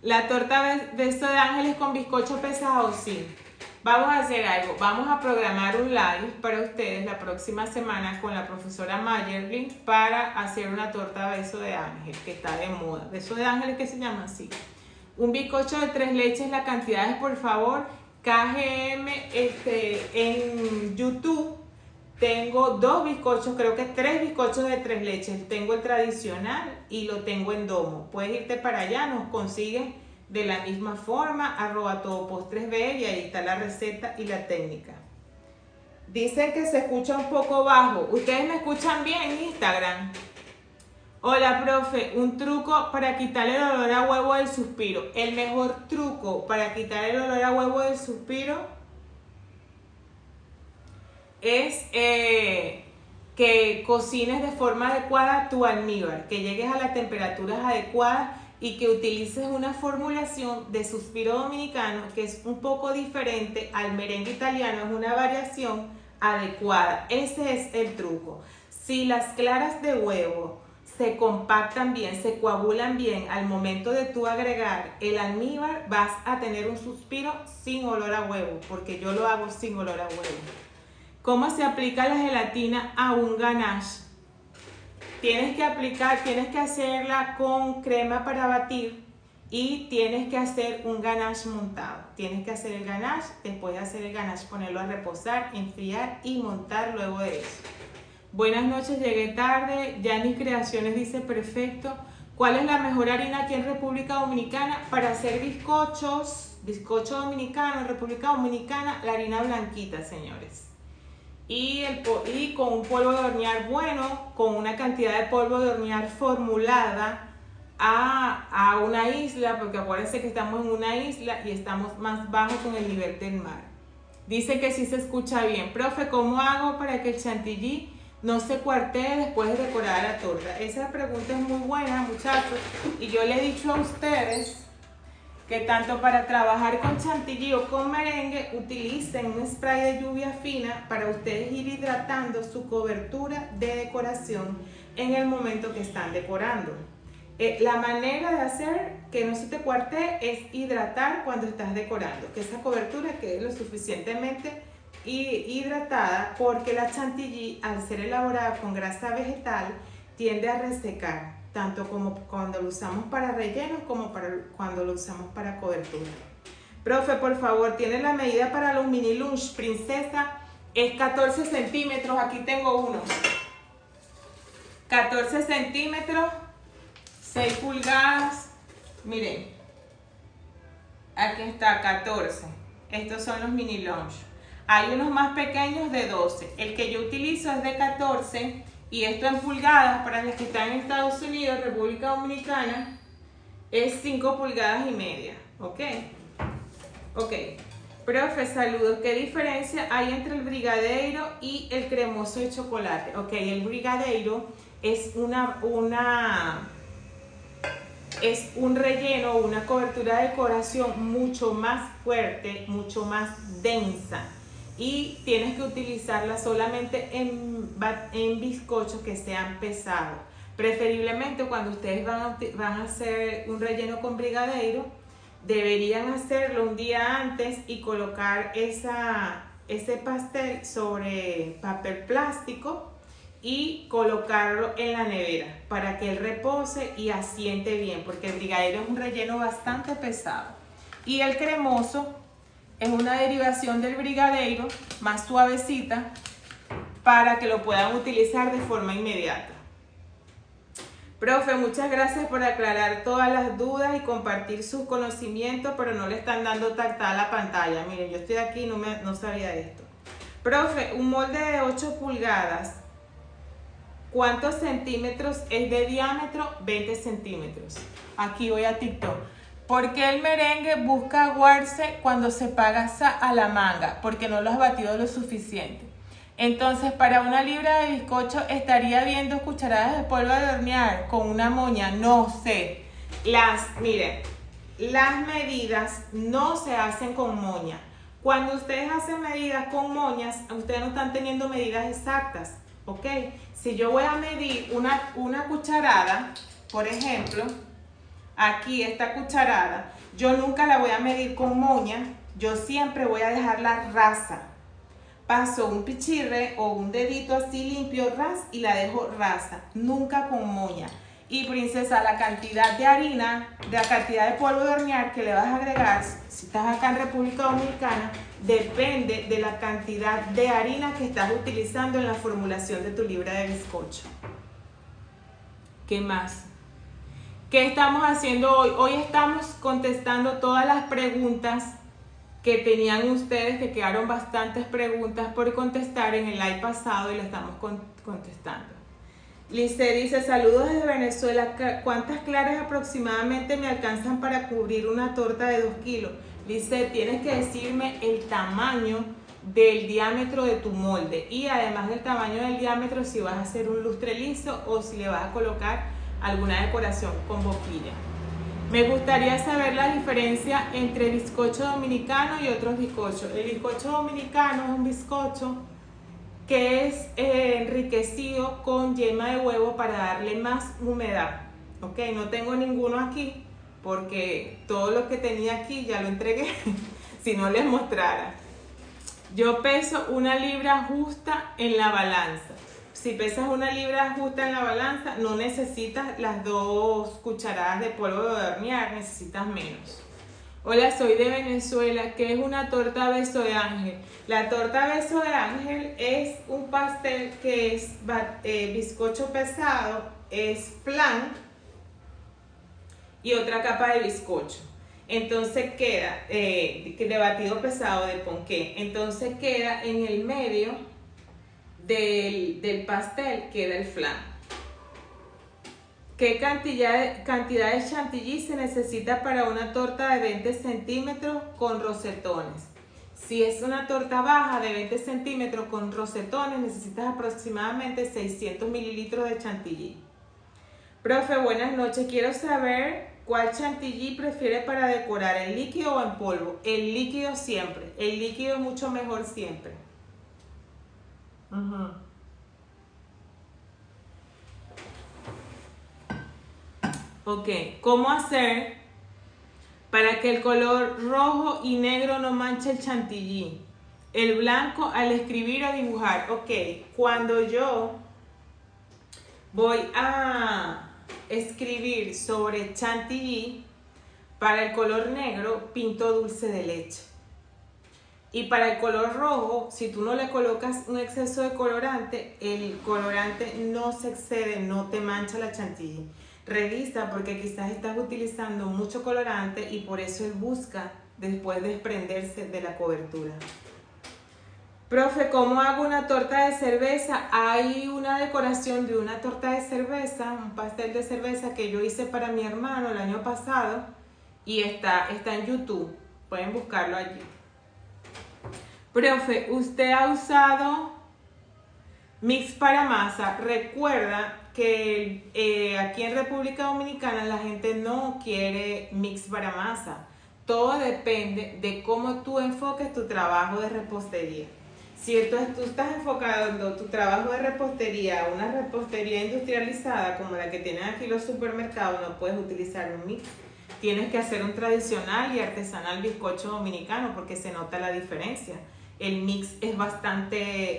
¿La torta beso de ángeles con bizcocho pesado? Sí. Vamos a hacer algo, vamos a programar un live para ustedes la próxima semana con la profesora Mayerlin para hacer una torta beso de ángel, que está de moda. Beso de ángeles, ¿qué se llama así? Un bizcocho de 3 leches, las cantidades, por favor. KGM, en YouTube tengo 2 bizcochos, creo que 3 bizcochos de 3 leches. Tengo el tradicional y lo tengo en domo. Puedes irte para allá, nos consigues de la misma forma, @todopostresb, y ahí está la receta y la técnica. Dicen que se escucha un poco bajo. ¿Ustedes me escuchan bien en Instagram? Hola, profe, un truco para quitar el olor a huevo del suspiro. El mejor truco para quitar el olor a huevo del suspiro es que cocines de forma adecuada tu almíbar, que llegues a las temperaturas adecuadas y que utilices una formulación de suspiro dominicano que es un poco diferente al merengue italiano, es una variación adecuada. Ese es el truco. Si las claras de huevo se compactan bien, se coagulan bien al momento de tú agregar el almíbar, vas a tener un suspiro sin olor a huevo, porque yo lo hago sin olor a huevo. ¿Cómo se aplica la gelatina a un ganache? Tienes que hacerla con crema para batir y tienes que hacer un ganache montado. Tienes que hacer el ganache, después de hacer el ganache ponerlo a reposar, enfriar y montar luego de eso. Buenas noches, llegué tarde. Yanis Creaciones dice perfecto. ¿Cuál es la mejor harina aquí en República Dominicana para hacer bizcochos? Bizcocho dominicano en República Dominicana, la harina blanquita, señores. Y con un polvo de hornear bueno, con una cantidad de polvo de hornear formulada a una isla, porque acuérdense que estamos en una isla y estamos más bajos con el nivel del mar. Dice que sí se escucha bien. Profe, ¿cómo hago para que el chantilly no se cuartee después de decorar la torta? Esa pregunta es muy buena, muchachos, y yo le he dicho a ustedes que tanto para trabajar con chantilly o con merengue utilicen un spray de lluvia fina para ustedes ir hidratando su cobertura de decoración en el momento que están decorando. La manera de hacer que no se te cuartee es hidratar cuando estás decorando, que esa cobertura quede lo suficientemente hidratada, porque la chantilly, al ser elaborada con grasa vegetal, tiende a resecar, tanto como cuando lo usamos para rellenos como cuando lo usamos para cobertura. Profe, por favor, ¿tiene la medida para los mini lunch? Princesa, es 14 centímetros, aquí tengo uno. 14 centímetros, 6 pulgadas, miren, aquí está 14. Estos son los mini lunch. Hay unos más pequeños de 12. El que yo utilizo es de 14. Y esto en pulgadas, para los que están en Estados Unidos, República Dominicana, es 5 pulgadas y media. ¿Ok? Ok. Profe, saludos. ¿Qué diferencia hay entre el brigadeiro y el cremoso de chocolate? Ok, el brigadeiro es es un relleno, una cobertura de decoración mucho más fuerte, mucho más densa. Y tienes que utilizarla solamente en bizcochos que sean pesados. Preferiblemente cuando ustedes van a hacer un relleno con brigadeiro, deberían hacerlo un día antes y colocar ese pastel sobre papel plástico y colocarlo en la nevera para que él repose y asiente bien, porque el brigadeiro es un relleno bastante pesado. Y el cremoso es una derivación del brigadeiro, más suavecita, para que lo puedan utilizar de forma inmediata. Profe, muchas gracias por aclarar todas las dudas y compartir sus conocimientos, pero no le están dando tacta a la pantalla. Miren, yo estoy aquí y no sabía esto. Profe, un molde de 8 pulgadas, ¿cuántos centímetros es de diámetro? 20 centímetros. Aquí voy a TikTok. ¿Por qué el merengue busca aguarse cuando se pasa a la manga? Porque no lo has batido lo suficiente. Entonces, para una libra de bizcocho estaría bien 2 cucharadas de polvo de hornear con una moña. No sé. Miren, las medidas no se hacen con moña. Cuando ustedes hacen medidas con moñas, ustedes no están teniendo medidas exactas. ¿Ok? Si yo voy a medir una cucharada, por ejemplo, aquí esta cucharada, yo nunca la voy a medir con moña, yo siempre voy a dejarla rasa. Paso un pichirre o un dedito así limpio, ras, y la dejo rasa, nunca con moña. Y princesa, la cantidad de harina, la cantidad de polvo de hornear que le vas a agregar, si estás acá en República Dominicana, depende de la cantidad de harina que estás utilizando en la formulación de tu libra de bizcocho. ¿Qué más? ¿Qué estamos haciendo hoy? Hoy estamos contestando todas las preguntas que tenían ustedes, que quedaron bastantes preguntas por contestar en el live pasado y las estamos contestando. Lice dice, saludos desde Venezuela, ¿cuántas claras aproximadamente me alcanzan para cubrir una torta de 2 kilos? Lice, tienes que decirme el tamaño del diámetro de tu molde y además del tamaño del diámetro si vas a hacer un lustre liso o si le vas a colocar alguna decoración con boquilla. Me gustaría saber la diferencia entre bizcocho dominicano y otros bizcochos. El bizcocho dominicano es un bizcocho que es enriquecido con yema de huevo para darle más humedad. Ok, no tengo ninguno aquí porque todo lo que tenía aquí ya lo entregué. Si no les mostrara. Yo peso 1 libra justa en la balanza. Si pesas 1 libra justa en la balanza, no necesitas las 2 cucharadas de polvo de hornear, necesitas menos. Hola, soy de Venezuela. ¿Qué es una torta beso de ángel? La torta beso de ángel es un pastel que es bizcocho pesado, es flan y otra capa de bizcocho. Entonces queda de batido pesado de ponqué. Entonces queda en el medio del pastel, queda el flan. ¿Qué cantidad de chantilly se necesita para una torta de 20 centímetros con rosetones? Si es una torta baja de 20 centímetros con rosetones, necesitas aproximadamente 600 mililitros de chantilly. Profe, buenas noches. Quiero saber cuál chantilly prefiere para decorar, ¿el líquido o en polvo? El líquido siempre. El líquido es mucho mejor siempre. Ok, ¿cómo hacer para que el color rojo y negro no manche el chantilly? El blanco al escribir o dibujar. Ok, cuando yo voy a escribir sobre chantilly, para el color negro pinto dulce de leche. Y para el color rojo, si tú no le colocas un exceso de colorante, el colorante no se excede, no te mancha la chantilly. Revisa porque quizás estás utilizando mucho colorante y por eso él busca después desprenderse de la cobertura. Profe, ¿cómo hago una torta de cerveza? Hay una decoración de una torta de cerveza, un pastel de cerveza que yo hice para mi hermano el año pasado y está en YouTube. Pueden buscarlo allí. Profe, ¿usted ha usado mix para masa? Recuerda que aquí en República Dominicana la gente no quiere mix para masa. Todo depende de cómo tú enfoques tu trabajo de repostería. Si tú estás enfocando tu trabajo de repostería a una repostería industrializada como la que tienen aquí los supermercados, no puedes utilizar un mix. Tienes que hacer un tradicional y artesanal bizcocho dominicano porque se nota la diferencia. El mix es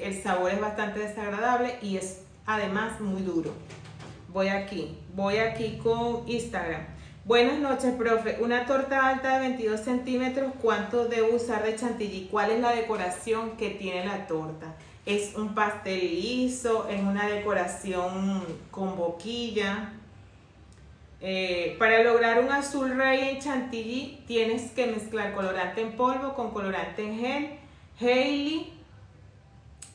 el sabor es bastante desagradable y es además muy duro. Voy aquí con Instagram. Buenas noches, profe. Una torta alta de 22 centímetros, ¿cuánto debo usar de chantilly? ¿Cuál es la decoración que tiene la torta? Es un pastel liso, es una decoración con boquilla. Para lograr un azul rey en chantilly tienes que mezclar colorante en polvo con colorante en gel. Hailey,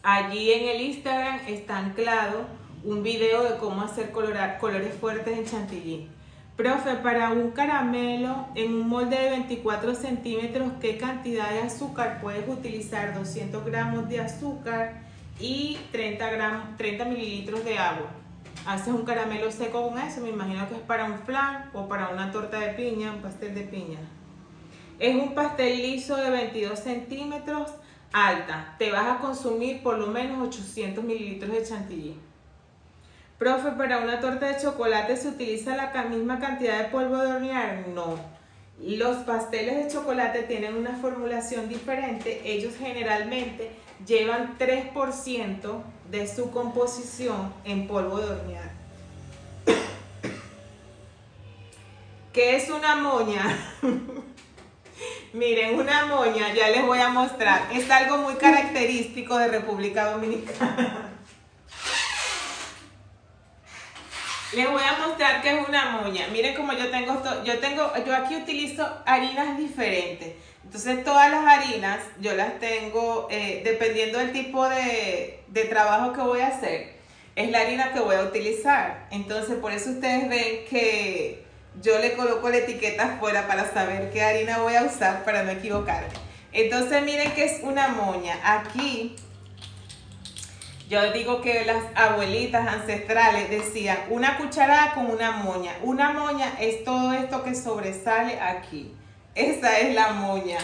allí en el Instagram está anclado un video de cómo hacer colores fuertes en chantilly. Profe, para un caramelo en un molde de 24 centímetros, ¿qué cantidad de azúcar puedes utilizar? 200 gramos de azúcar y 30 mililitros de agua. Haces un caramelo seco con eso, me imagino que es para un flan o para una torta de piña, un pastel de piña. Es un pastel liso de 22 centímetros, alta. Te vas a consumir por lo menos 800 mililitros de chantilly. Profe, ¿para una torta de chocolate se utiliza la misma cantidad de polvo de hornear? No. Los pasteles de chocolate tienen una formulación diferente. Ellos generalmente llevan 3% de su composición en polvo de hornear. ¿Qué es una moña? Miren, una moña, ya les voy a mostrar. Es algo muy característico de República Dominicana. Les voy a mostrar qué es una moña. Miren como yo aquí utilizo harinas diferentes. Entonces todas las harinas yo las tengo, dependiendo del tipo de trabajo que voy a hacer, es la harina que voy a utilizar. Entonces por eso ustedes ven que yo le coloco la etiqueta afuera para saber qué harina voy a usar para no equivocarme. Entonces miren qué es una moña. Aquí yo digo que las abuelitas ancestrales decían una cucharada con una moña. Una moña es todo esto que sobresale aquí. Esa es la moña.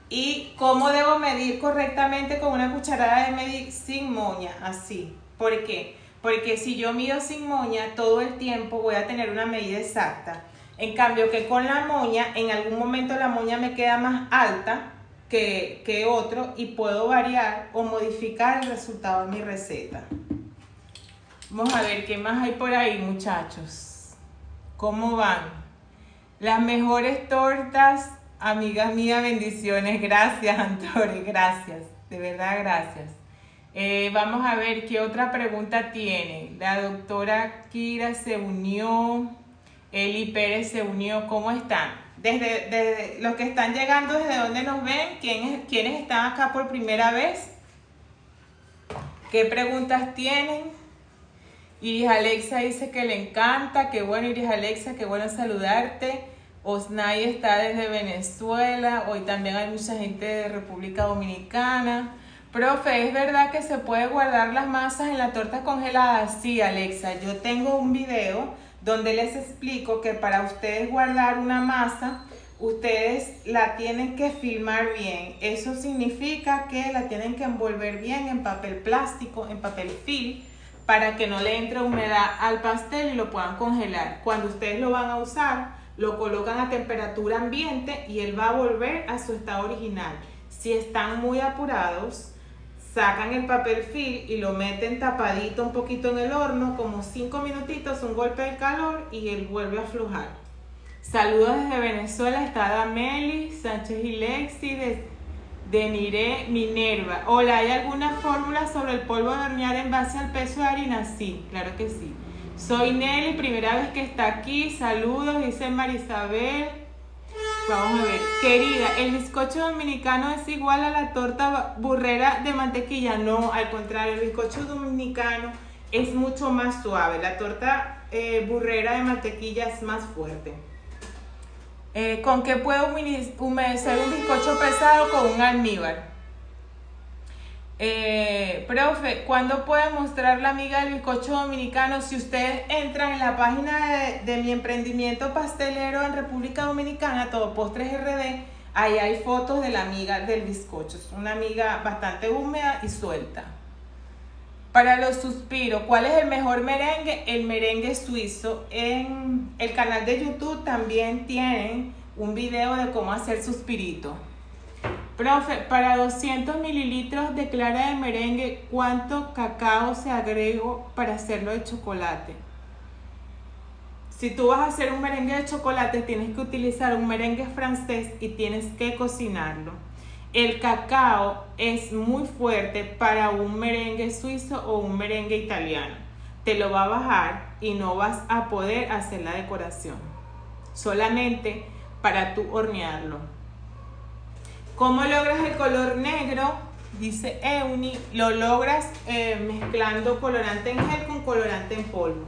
¿Y cómo debo medir correctamente con una cucharada de medir sin moña? Así. ¿Por qué? Porque si yo mido sin moña, todo el tiempo voy a tener una medida exacta. En cambio que con la moña, en algún momento la moña me queda más alta que otro y puedo variar o modificar el resultado de mi receta. Vamos a ver qué más hay por ahí, muchachos. ¿Cómo van? Las mejores tortas, amigas mías, bendiciones. Gracias, Antore, gracias. De verdad, gracias. Vamos a ver qué otra pregunta tiene. La doctora Kira se unió. Eli Pérez se unió. ¿Cómo están? Desde los que están llegando, ¿desde dónde nos ven? ¿Quiénes están acá por primera vez? ¿Qué preguntas tienen? Iris Alexa dice que le encanta. Qué bueno, Iris Alexa, qué bueno saludarte. Osnay está desde Venezuela. Hoy también hay mucha gente de República Dominicana. Profe, ¿es verdad que se puede guardar las masas en la torta congelada? Sí, Alexa, yo tengo un video donde les explico que para ustedes guardar una masa, ustedes la tienen que filmar bien. Eso significa que la tienen que envolver bien en papel plástico, en papel film, para que no le entre humedad al pastel y lo puedan congelar. Cuando ustedes lo van a usar, lo colocan a temperatura ambiente y él va a volver a su estado original. Si están muy apurados, sacan el papel film y lo meten tapadito un poquito en el horno, como 5 minutitos, un golpe de calor y él vuelve a aflojar. Saludos desde Venezuela, está Dameli, Sánchez y Lexi, de Nire, Minerva. Hola, ¿hay alguna fórmula sobre el polvo de hornear en base al peso de harina? Sí, claro que sí. Soy Nelly, primera vez que está aquí, saludos, dice Marisabel. Vamos a ver, querida, ¿el bizcocho dominicano es igual a la torta burrera de mantequilla? No, al contrario, el bizcocho dominicano es mucho más suave. La torta burrera de mantequilla es más fuerte. ¿Con qué puedo humedecer un bizcocho pesado? Con un almíbar. Profe, ¿cuándo puede mostrar la amiga del bizcocho dominicano? Si ustedes entran en la página de mi emprendimiento pastelero en República Dominicana, Todo Postres RD, ahí hay fotos de la amiga del bizcocho. Es una amiga bastante húmeda y suelta. Para los suspiros, ¿cuál es el mejor merengue? El merengue suizo. En el canal de YouTube también tienen un video de cómo hacer suspirito. Profe, para 200 mililitros de clara de merengue, ¿cuánto cacao se agregó para hacerlo de chocolate? Si tú vas a hacer un merengue de chocolate, tienes que utilizar un merengue francés y tienes que cocinarlo. El cacao es muy fuerte para un merengue suizo o un merengue italiano. Te lo va a bajar y no vas a poder hacer la decoración. Solamente para tú hornearlo. ¿Cómo logras el color negro? Dice Euni. Lo logras mezclando colorante en gel con colorante en polvo.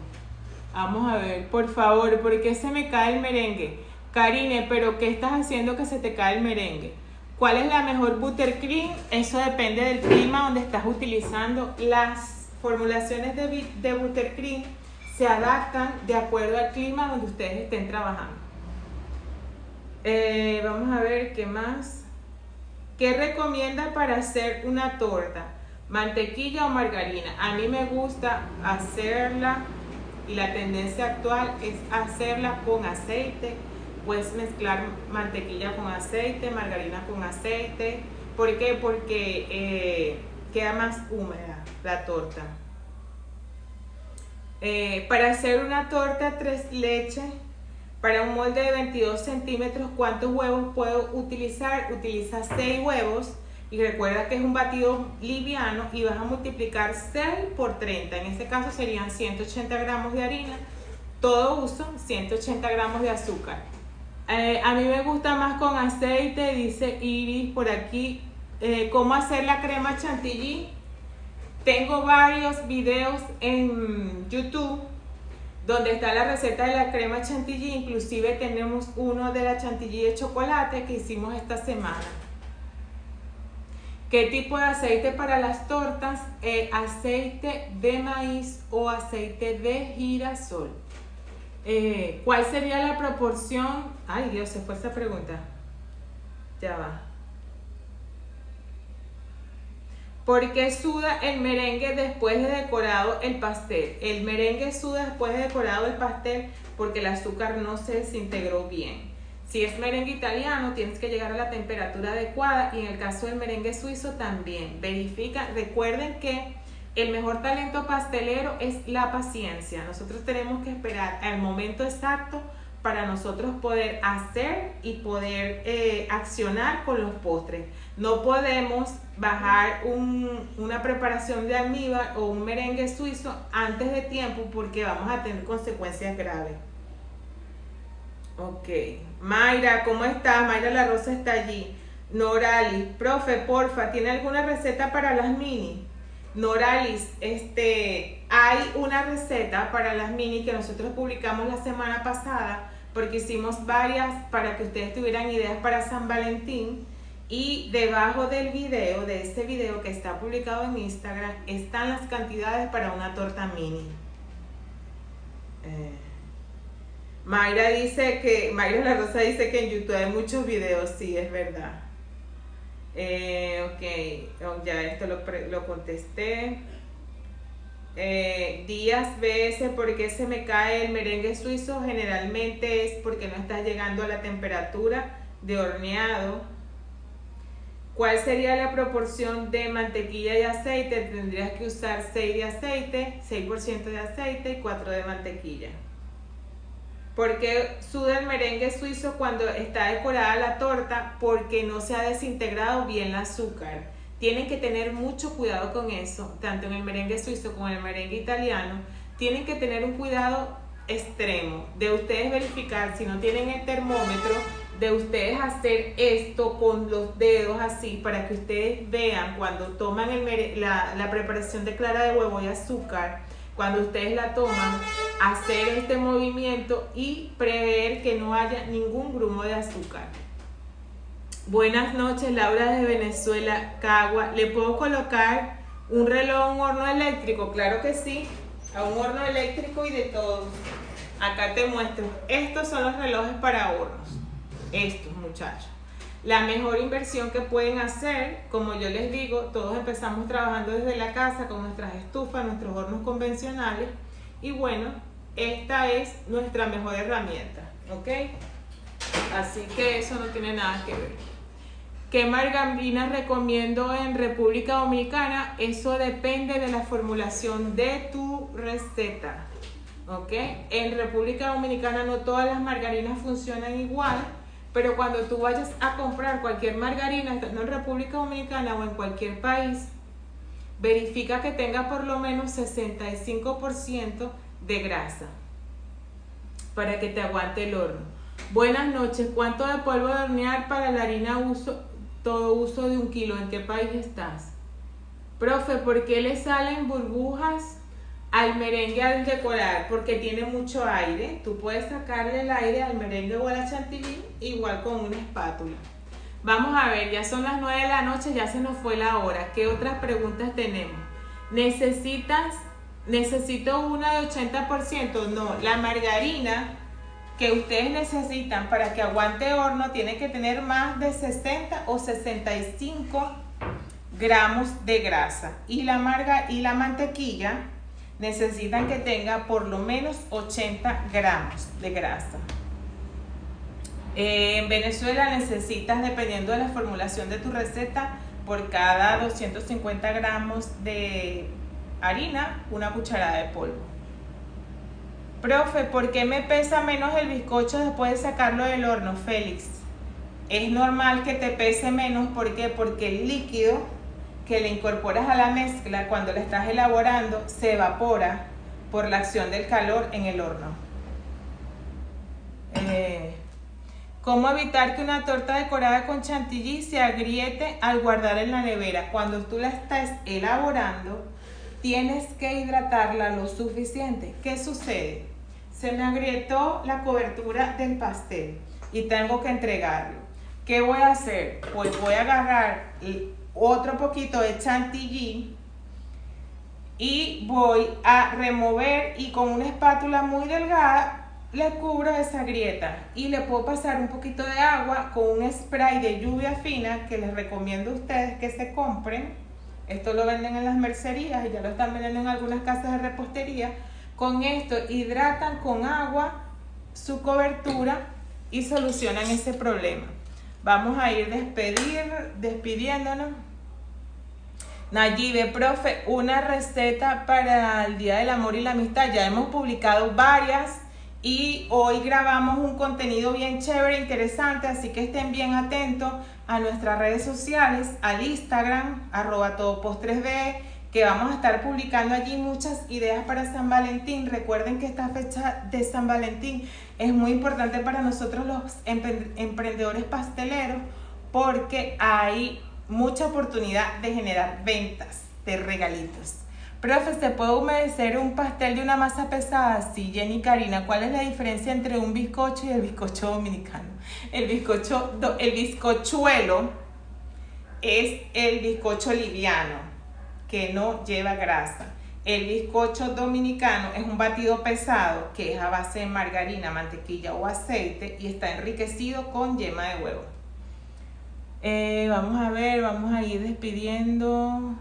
Vamos a ver, por favor, ¿por qué se me cae el merengue? Karine, ¿pero qué estás haciendo que se te cae el merengue? ¿Cuál es la mejor buttercream? Eso depende del clima donde estás utilizando. Las formulaciones de buttercream se adaptan de acuerdo al clima donde ustedes estén trabajando. Vamos a ver qué más. ¿Qué recomienda para hacer una torta? ¿Mantequilla o margarina? A mí me gusta hacerla y la tendencia actual es hacerla con aceite. Puedes mezclar mantequilla con aceite, margarina con aceite. ¿Por qué? Porque queda más húmeda la torta. Para hacer una torta 3 leches, para un molde de 22 centímetros, ¿cuántos huevos puedo utilizar? Utiliza 6 huevos y recuerda que es un batido liviano y vas a multiplicar 6 por 30. En este caso serían 180 gramos de harina todo uso, 180 gramos de azúcar. A mí me gusta más con aceite, dice Iris por aquí. ¿Cómo hacer la crema chantilly? Tengo varios videos en YouTube donde está la receta de la crema chantilly. Inclusive tenemos uno de la chantilly de chocolate que hicimos esta semana. ¿Qué tipo de aceite para las tortas? Aceite de maíz o aceite de girasol. ¿Cuál sería la proporción? Ay Dios, se fue esa pregunta. Ya va. ¿Por qué suda el merengue después de decorado el pastel? El merengue suda después de decorado el pastel porque el azúcar no se desintegró bien. Si es merengue italiano, tienes que llegar a la temperatura adecuada, y en el caso del merengue suizo también. Verifica, recuerden que el mejor talento pastelero es la paciencia. Nosotros tenemos que esperar al momento exacto para nosotros poder hacer y poder accionar con los postres. No podemos bajar una preparación de almíbar o un merengue suizo antes de tiempo porque vamos a tener consecuencias graves. Ok, Mayra, ¿cómo estás? Mayra La Rosa está allí. Noralis, profe, porfa, ¿tiene alguna receta para las mini? Noralis, hay una receta para las mini que nosotros publicamos la semana pasada porque hicimos varias para que ustedes tuvieran ideas para San Valentín, y debajo del video, de este video que está publicado en Instagram, están las cantidades para una torta mini. Mayra La Rosa dice que en YouTube hay muchos videos, sí, es verdad. Ok, ya esto lo contesté. Díaz BS, ¿por qué se me cae el merengue suizo? Generalmente es porque no está llegando a la temperatura de horneado. ¿Cuál sería la proporción de mantequilla y aceite? Tendrías que usar 6 de aceite, 6% de aceite y 4 de mantequilla. ¿Por qué suda el merengue suizo cuando está decorada la torta? Porque no se ha desintegrado bien el azúcar. Tienen que tener mucho cuidado con eso, tanto en el merengue suizo como en el merengue italiano. Tienen que tener un cuidado extremo de ustedes verificar si no tienen el termómetro, de ustedes hacer esto con los dedos así para que ustedes vean cuando toman la preparación de clara de huevo y azúcar. Cuando ustedes la toman, hacer este movimiento y prever que no haya ningún grumo de azúcar. Buenas noches, Laura de Venezuela, Cagua. ¿Le puedo colocar un reloj a un horno eléctrico? Claro que sí, a un horno eléctrico y de todo. Acá te muestro. Estos son los relojes para hornos. Estos, muchachos. La mejor inversión que pueden hacer, como yo les digo, todos empezamos trabajando desde la casa con nuestras estufas, nuestros hornos convencionales, y bueno, esta es nuestra mejor herramienta, ¿ok? Así que eso no tiene nada que ver. ¿Qué margarina recomiendo en República Dominicana? Eso depende de la formulación de tu receta, ¿ok? En República Dominicana no todas las margarinas funcionan igual, pero cuando tú vayas a comprar cualquier margarina, estando en República Dominicana o en cualquier país, verifica que tenga por lo menos 65% de grasa para que te aguante el horno. Buenas noches, ¿cuánto de polvo de hornear para la harina todo uso de 1 kilo? ¿En qué país estás? Profe, ¿por qué le salen burbujas al merengue al decorar? Porque tiene mucho aire. Tú puedes sacarle el aire al merengue o a la chantilly igual con una espátula. Vamos a ver, ya son las 9 de la noche, ya se nos fue la hora. ¿Qué otras preguntas tenemos? ¿Necesito una de 80%? No, la margarina que ustedes necesitan para que aguante horno tiene que tener más de 60 o 65 gramos de grasa. Y la mantequilla necesitan que tenga por lo menos 80 gramos de grasa. En Venezuela necesitas, dependiendo de la formulación de tu receta, por cada 250 gramos de harina, una cucharada de polvo. Profe, ¿por qué me pesa menos el bizcocho después de sacarlo del horno, Félix? Es normal que te pese menos, ¿por qué? Porque el líquido que le incorporas a la mezcla cuando la estás elaborando se evapora por la acción del calor en el horno. ¿Cómo evitar que una torta decorada con chantilly se agriete al guardar en la nevera? Cuando tú la estás elaborando, tienes que hidratarla lo suficiente. ¿Qué sucede? Se me agrietó la cobertura del pastel y tengo que entregarlo. ¿Qué voy a hacer? Pues voy a agarrar otro poquito de chantilly y voy a remover, y con una espátula muy delgada le cubro esa grieta, y le puedo pasar un poquito de agua con un spray de lluvia fina que les recomiendo a ustedes que se compren. Esto lo venden en las mercerías y ya lo están vendiendo en algunas casas de repostería. Con esto hidratan con agua su cobertura y solucionan ese problema. Vamos a ir despidiéndonos. Nayibe, profe, una receta para el Día del Amor y la Amistad. Ya hemos publicado varias y hoy grabamos un contenido bien chévere, interesante, así que estén bien atentos a nuestras redes sociales, al Instagram, @todopostresbe, que vamos a estar publicando allí muchas ideas para San Valentín. Recuerden que esta fecha de San Valentín es muy importante para nosotros los emprendedores pasteleros, porque hay mucha oportunidad de generar ventas de regalitos. Profe, ¿se puede humedecer un pastel de una masa pesada? Sí, Jenny Karina. ¿Cuál es la diferencia entre un bizcocho y el bizcocho dominicano? El bizcochuelo es el bizcocho liviano, que no lleva grasa. El bizcocho dominicano es un batido pesado que es a base de margarina, mantequilla o aceite y está enriquecido con yema de huevo. Vamos a ver, vamos a ir despidiendo.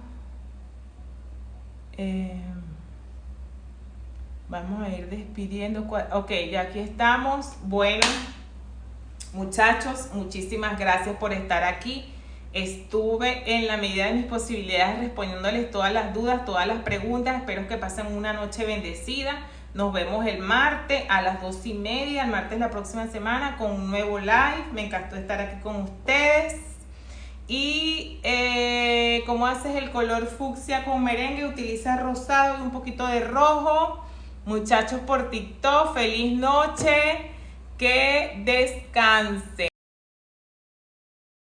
Vamos a ir despidiendo. Ok, ya aquí estamos. Bueno, muchachos, muchísimas gracias por estar aquí. Estuve en la medida de mis posibilidades respondiéndoles todas las dudas, todas las preguntas. Espero que pasen una noche bendecida. Nos vemos el martes a las 2:30, el martes la próxima semana, con un nuevo live. Me encantó estar aquí con ustedes. Y ¿cómo haces el color fucsia con merengue? Utiliza rosado y un poquito de rojo. Muchachos por TikTok, feliz noche, que descansen.